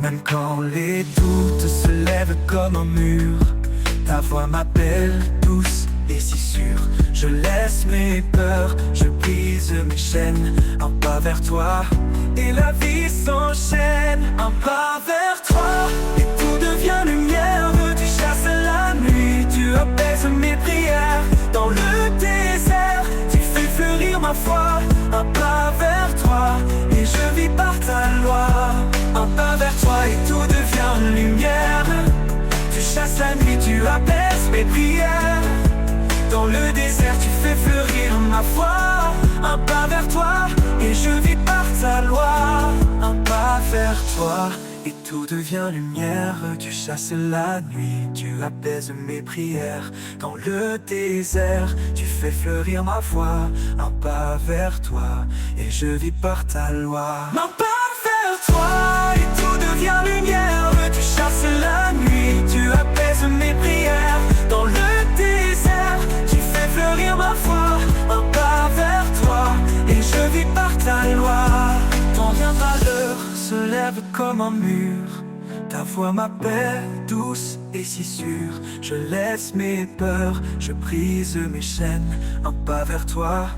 Même quand les doutes se lèvent comme un mur, ta voix m'appelle douce et si sûr. Je laisse mes peurs, je brise mes chaînes. Un pas vers toi et la vie s'enchaîne. Un pas vers toi et tout devient lumière. Tu chasses la nuit, tu apaises mes prières. Dans le désert, tu fais fleurir ma foi. Un pas vers toi et je vis par ta loi. Un pas vers toi et tout devient lumière. Tu chasses la nuit, tu apaises mes prières. Dans le désert, tu fais fleurir ma foi. Un pas vers toi et je vis par ta loi. Un pas vers toi et tout devient lumière. Tu chasses la nuit, tu apaises mes prières. Dans le désert, tu fais fleurir ma foi. Un pas vers toi et je vis par ta loi. Un pas vers toi et tout devient lumière. Tu chasses la nuit, tu apaises mes prières. Dans le désert, tu fais fleurir ma foi. Un pas vers toi et je vis par ta loi. Quand un malheur se lève comme un mur, ta voix m'appelle douce et si sûre. Je laisse mes peurs, je brise mes chaînes. Un pas vers toi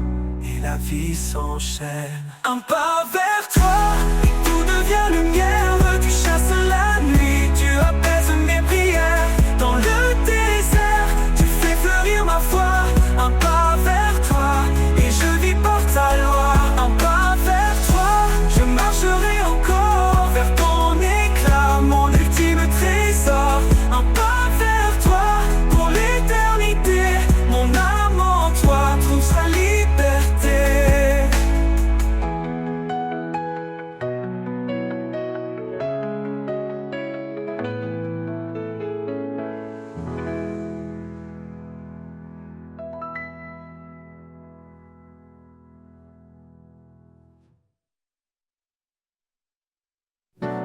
et la vie s'enchaîne. Un pas vers toi et tout devient lumière. Tu chasses la nuit, tu apaises mes prières. Dans le désert, tu fais fleurir ma foi. Un pas vers toi et je vis par ta loi. Un pas vers toi, je marcherai encore vers ton éclat, mon ultime trésor. Un pas vers toi pour l'éternité. Mon âme en toi trouve sa liberté.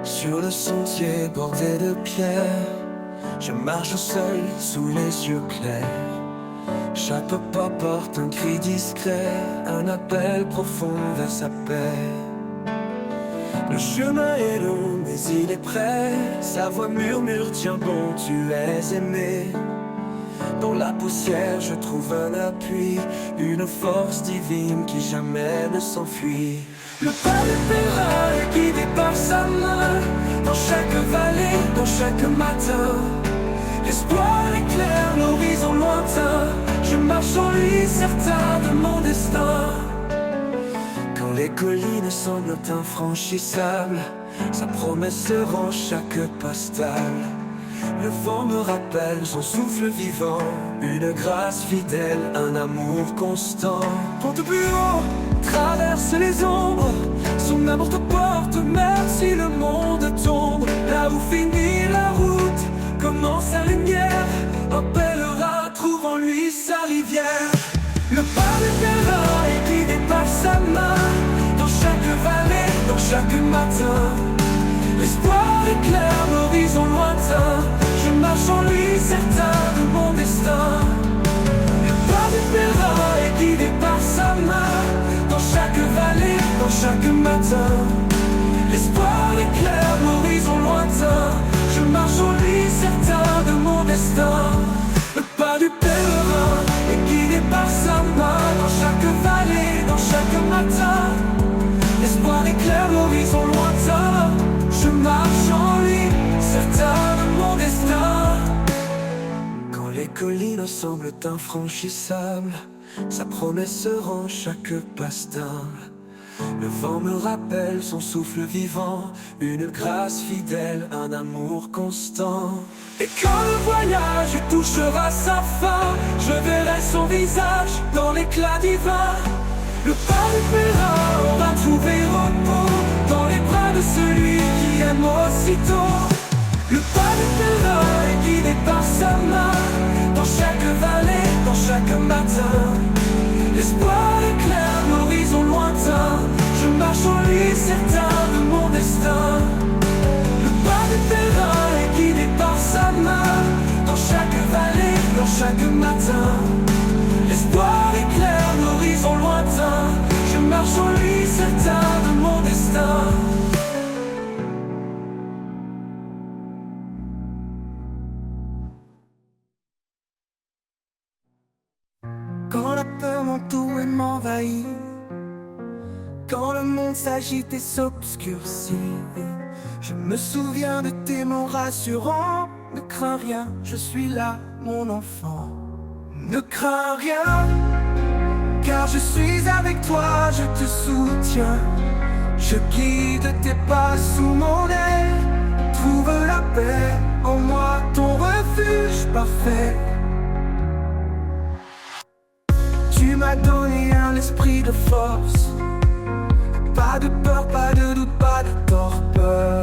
Sur le sentier bordé de pierres, je marche seul sous les yeux clairs. Chaque pas porte un cri discret, un appel profond vers sa paix. Le chemin est long mais il est prêt. Sa voix murmure, tiens bon, tu es aimé. Dans la poussière je trouve un appui, une force divine qui jamais ne s'enfuit. Le pas du pèlerin est guidé par sa main. Dans chaque vallée, dans chaque matin, l'espoir éclaire l'horizon lointain. Je marche en lui, certain de mon destin. Quand les collines semblent infranchissables, sa promesse rend chaque pas stable. Le vent me rappelle son souffle vivant, une grâce fidèle, un amour constant. Porte plus haut, traverse les ombres, son amour te porte même si le monde tombe. Là où finit la route, commence sa lumière. Un pèlerin trouve en lui sa rivière. Le pas du pèlerin est guidé par sa main. Dans chaque vallée, dans chaque matin, l'espoir éclaire l'horizon lointain. Je marche en lui, certain de mon destin. Le pas du pèlerin est guidé par sa main. Dans chaque vallée, dans chaque matin, l'espoir éclaire l'horizon lointain. Je marche en lui, certain de mon destin. Le pas du pèlerin est guidé par sa main. Dans chaque vallée, dans chaque matin, l'espoir éclaire l'horizon lointain. Je marche en lui, certain de mon destin. Quand les collines semblent infranchissables, sa promesse rend chaque pas stable. Le vent me rappelle son souffle vivant, une grâce fidèle, un amour constant. Et quand le voyage touchera sa fin, je verrai son visage dans l'éclat divin. Le pas du pèlerin aura trouvé repos dans les bras de celui qui aime aussitôt. Le pas du pèlerin est guidé par sa main. Dans chaque vallée, dans chaque matin, l'espoir éclaire l'horizon lointain. Je marche en lui, certain de mon destin. Le pas du pèlerin est guidé par sa main. Dans chaque vallée, dans chaque matin, l'espoir éclaire l'horizon lointain. Je marche en lui, certain de mon destin. autour et m'envahit. Quand le monde s'agite et s'obscurcit, je me souviens de tes mots rassurants. Ne crains rien, je suis là, mon enfant. Ne crains rien, car je suis avec toi, je te soutiens. Je guide tes pas sous mon aile. Trouve la paix en moi, ton refuge parfait. Tu m'as donné un esprit de force. Pas de peur, pas de doute, pas de torpeur.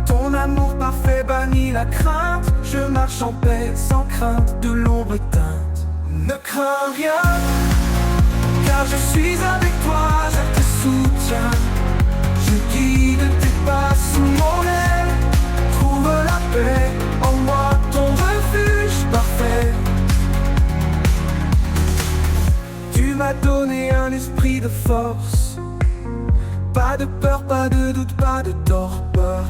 Ton amour parfait bannit la crainte. Je marche en paix sans crainte de l'ombre éteinte. Ne crains rien, car je suis avec toi, je te soutiens. Je guide tes pas sous mon aile. Trouve la paix en moi, ton refuge parfait. Tu m'as donné un esprit de force. Pas de peur, pas de doute, pas de torpeur.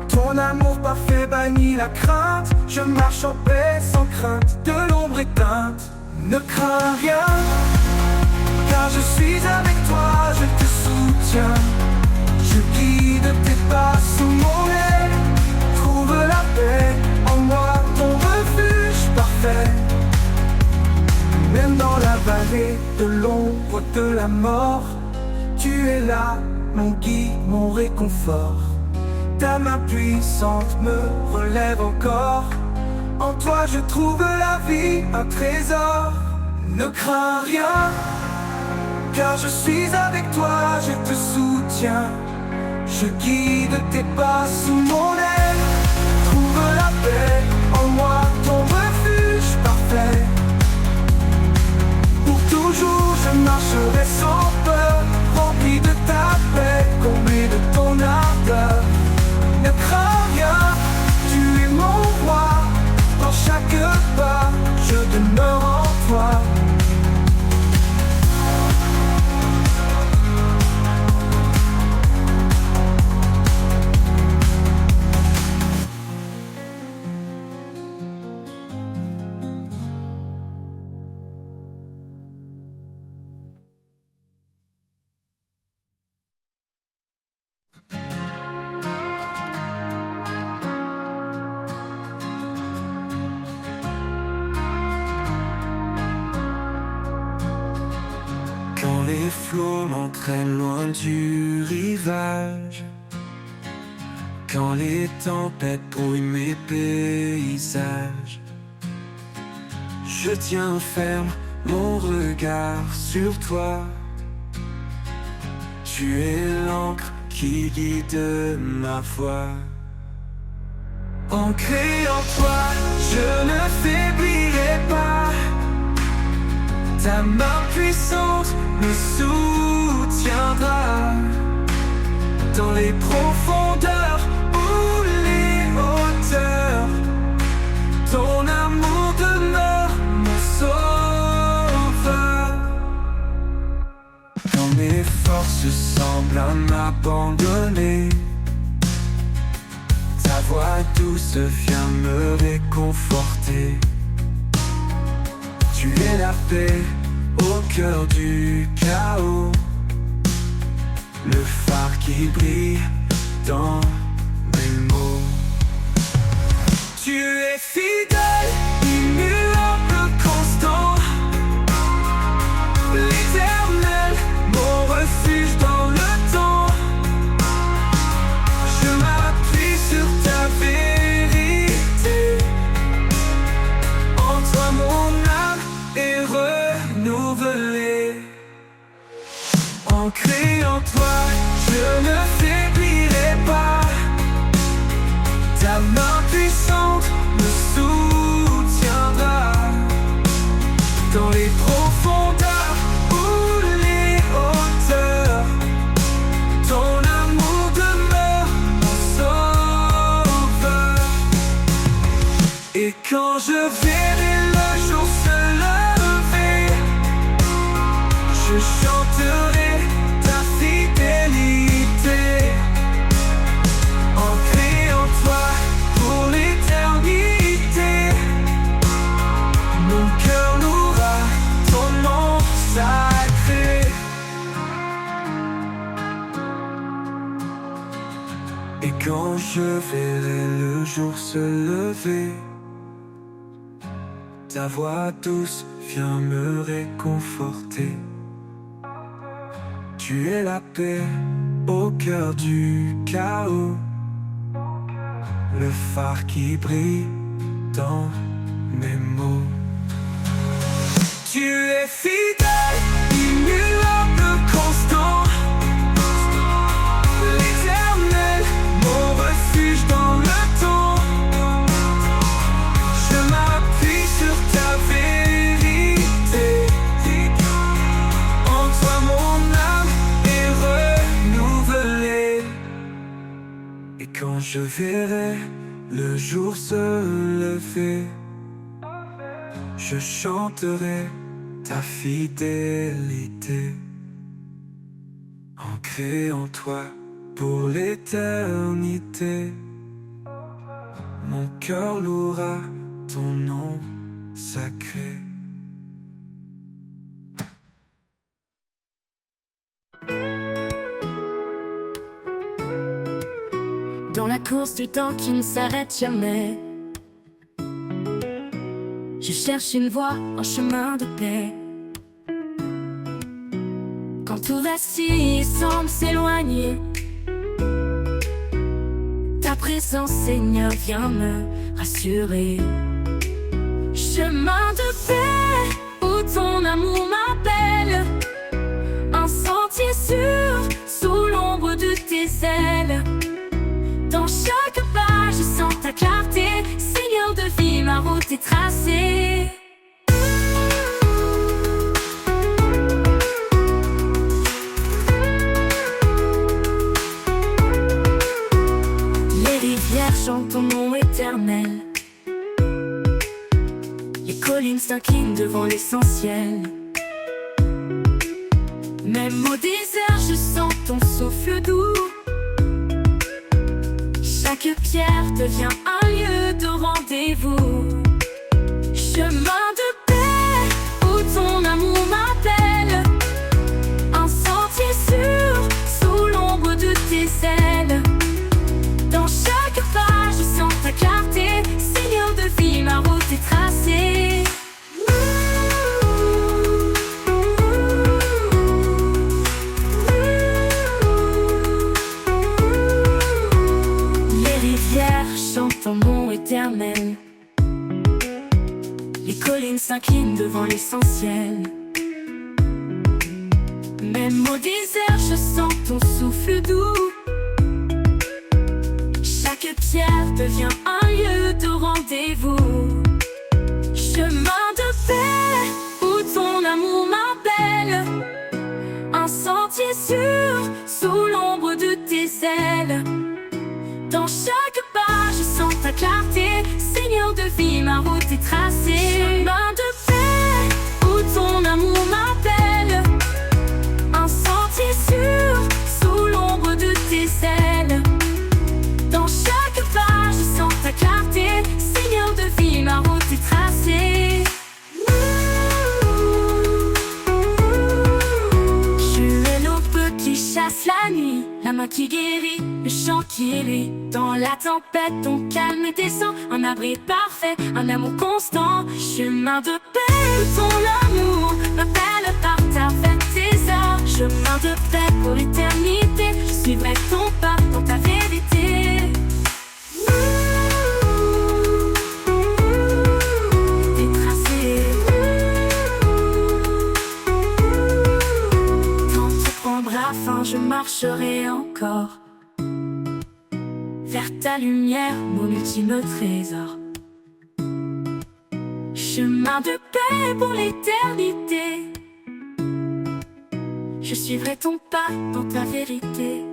Ton amour parfait bannit la crainte. Je marche en paix sans crainte de l'ombre éteinte. Ne crains rien, car je suis avec toi, je te soutiens. Je guide tes pas sous mon aile. Trouve la paix en moi, ton refuge parfait. Même dans la vallée de l'ombre de la mort, tu es là, mon guide, mon réconfort. Ta main puissante me relève encore. En toi je trouve la vie, un trésor. Ne crains rien, car je suis avec toi, je te soutiens. Je guide tes pas sous mon aile. Trouve la paix en moi, ton refuge parfait. Pour toujours je marcherai sans peur, rempli de ta paix, comblé de ton ardeur. Ne crains rien, tu es mon roi. Dans chaque pas, je demeure en toi. Quand les flots m'entraînent loin du rivage, quand les tempêtes brouillent mes paysages, je tiens ferme mon regard sur toi. Tu es l'encre qui guide ma voie. Ancré en toi, je ne faiblirai pas. Ta main puissante me soutiendra. Dans les profondeurs ou les hauteurs, ton amour demeure mon sauveur. Quand mes forces semblent m'abandonner, ta voix douce vient me réconforter. Tu es la paix au cœur du chaos, le phare qui brille dans mes mots. Tu es fidèle, immuable, constant, l'éternel, mon refuge dans le temps. Je m'appuie sur ta vérité, en toi mon âme est renouvelée. Ancré en toi, je ne faiblis Et quand je verrai le jour se lever, ta voix douce vient me réconforter. Tu es la paix au cœur du chaos, le phare qui brille dans mes mots. Tu es fidèle, immuable, constant, l'éternel, mon refuge dans le temps. Je m'appuie sur ta vérité, en toi mon âme est renouvelée. Et quand je verrai le jour se lever, je chanterai ta fidélité, ancrée en toi pour l'éternité. Mon cœur louera ton nom sacré. Dans la course du temps qui ne s'arrête jamais, je cherche une voie, un chemin de paix. Quand tout vacille semble s'éloigner, ta présence, Seigneur, vient me rassurer. Chemin de paix, où ton amour m'appelle, un sentier sûr, sous l'ombre de tes ailes. Dans chaque pas, je sens ta clarté, Seigneur de vie, ma route est tracée. Les rivières chantent ton nom éternel, les collines s'inclinent devant l'essentiel. Même au désert, je sens ton souffle doux. Chaque pierre devient un lieu de rendez-vous. Chemin de paix, où ton amour m'appelle, un sentier sûr, sous l'ombre de tes ailes. Dans chaque pas, je sens ta clarté, Seigneur de vie, ma route est tracée. Ton nom éternel, les collines s'inclinent devant l'essentiel. Même au désert, je sens ton souffle doux. Chaque pierre devient un lieu de rendez-vous. Chemin de paix, où ton amour m'appelle, un sentier sûr, sous l'ombre de tes ailes. Dans chaque pas, je sens ta clarté, Seigneur de vie, ma route est tracée. Chemin de paix, où ton amour m'appelle, un sentier sûr, sous l'ombre de tes ailes. Dans chaque pas, je sens ta clarté, Seigneur de vie, ma route est tracée. Tu es l'aube qui chasse la nuit, la main qui guérit, le chant qui rit. Dans la tempête, ton calme descend, un abri parfait, un amour constant. Chemin de paix, où ton amour m'appelle par ta tes heures. Chemin de paix pour l'éternité, je suivrai ton pas dans ta vérité. T'es tracé, quand tu prendras fin, je marcherai encore vers ta lumière, mon ultime trésor. Chemin de paix pour l'éternité, je suivrai ton pas dans ta vérité.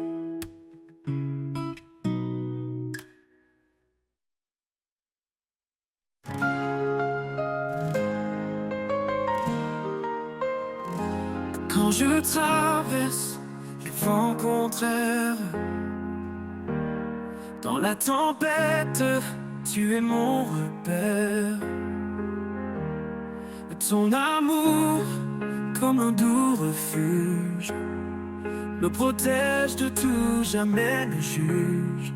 Quand je traverse les vents contraires, dans la tempête, tu es mon repère. Ton amour, comme un doux refuge, me protège de tout, jamais ne juge.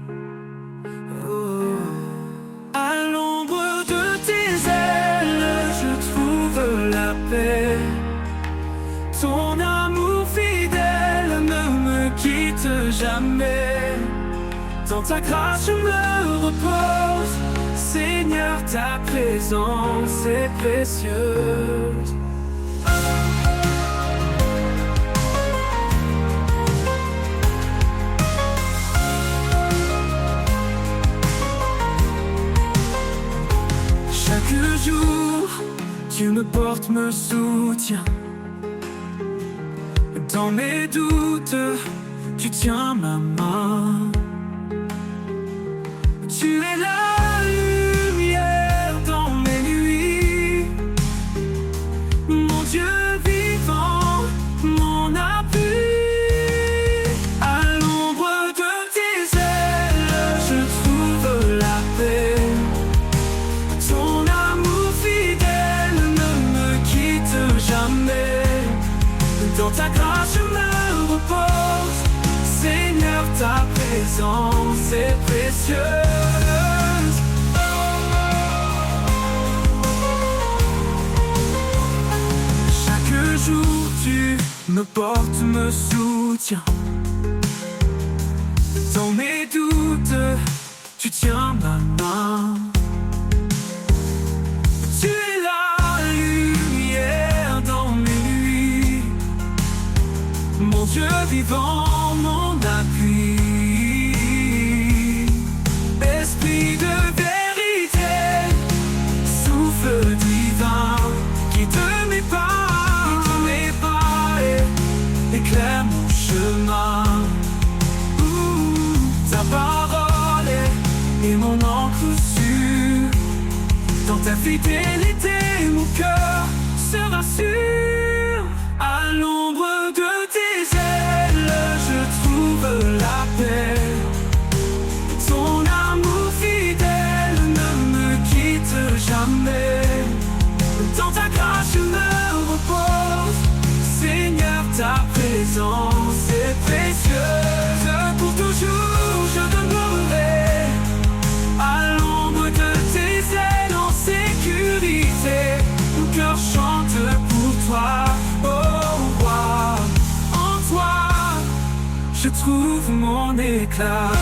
Dans ta grâce je me repose. Seigneur, ta présence est précieuse. Chaque jour, tu me portes, me soutiens. Dans mes doutes, tu tiens ma main. Tu es la lumière dans mes nuits, mon Dieu vivant, mon appui. À l'ombre de tes ailes, je trouve la paix. Ton amour fidèle ne me quitte jamais. Dans ta grâce je me repose. Seigneur, ta présence est précieuse. Chaque jour tu me portes, me soutiens. Dans mes doutes, tu tiens ma main. Tu es la lumière dans mes nuits, mon Dieu vivant, mon appui. Esprit de vérité, souffle divin, guide mes pas et éclaire mon chemin. Ta parole est mon encre sûre. Dans ta fidélité, mon cœur se rassure. À l'ombre de tes ailes, je trouve la paix. Ton amour fidèle ne me quitte jamais. Dans ta grâce je me repose. Seigneur, ta présence est précieuse. Pour toujours je demeurerai à l'ombre de tes ailes en sécurité. Mon cœur chante pour toi, oh roi. En toi, je trouve mon éclat.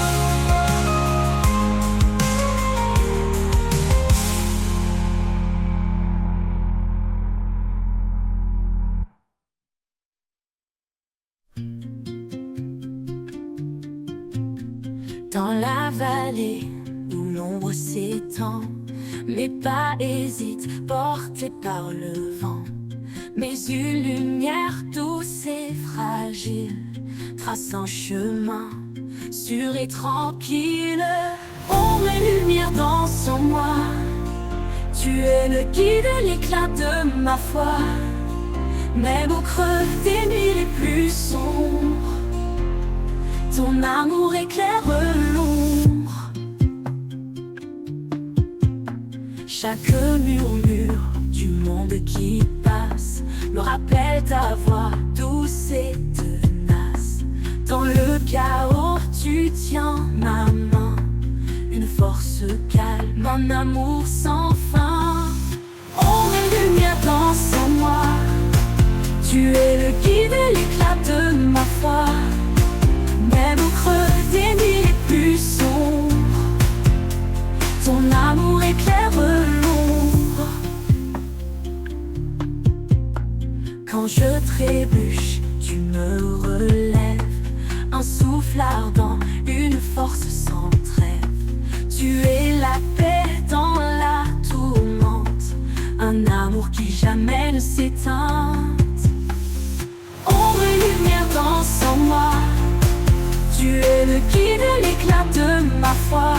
Dans la vallée où l'ombre s'étend, mes pas hésitent, portés par le vent. Mais une lumière douce et fragile trace un chemin sûr et tranquille. Ombre et lumière dansent en moi. Tu es le guide, l'éclat de ma foi. Même au creux des nuits les plus sombres, ton amour éclaire l'ombre. Chaque murmure du monde qui passe me rappelle ta voix douce et tenace. Dans le chaos, tu tiens ma main, une force calme, un amour sans fin. Ombre et lumière dansent en moi. Tu es le guide et l'éclat de ma foi. Même au creux des nuits les plus sombres, ton amour éclaire l'ombre. Quand je trébuche, tu me relèves. Un souffle ardent, une force sans trêve. Tu es la paix dans la tourmente, un amour qui jamais ne s'éteint. Ombre et lumière dansent en moi. Tu es le guide, l'éclat de ma foi.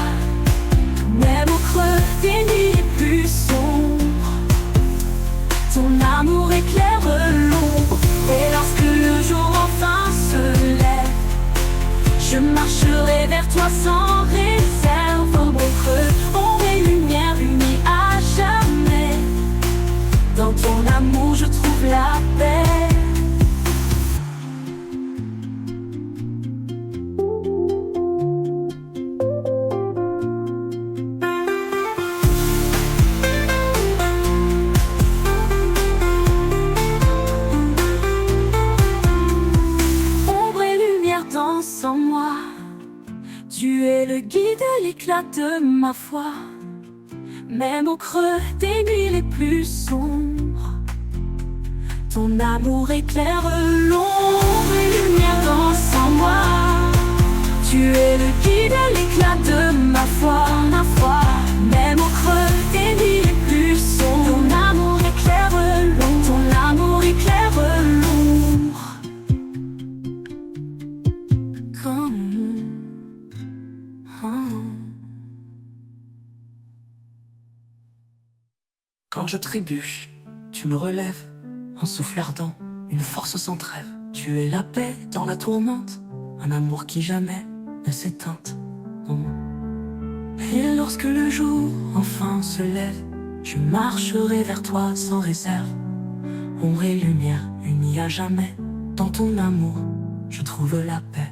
Même au creux des nuits les plus sombres, ton amour éclaire l'ombre. Et lorsque le jour enfin se lève, je marcherai vers toi sans réserve. Au beau creux, ombre et lumière unis à jamais. Dans ton amour je trouve la paix. Tu es le guide, l'éclat de ma foi, même au creux des nuits les plus sombres. Ton amour éclaire l'ombre et lumière danse en moi. Tu es le guide, l'éclat de ma foi, même au creux des nuits les plus sombres. Ton amour éclaire l'ombre, ton amour éclaire l'ombre. Quand je trébuche, tu me relèves, un souffle ardent, une force sans trêve. Tu es la paix dans la tourmente, un amour qui jamais ne s'éteinte. Et lorsque le jour enfin se lève, je marcherai vers toi sans réserve. Ombre et lumière unies à jamais, dans ton amour, je trouve la paix.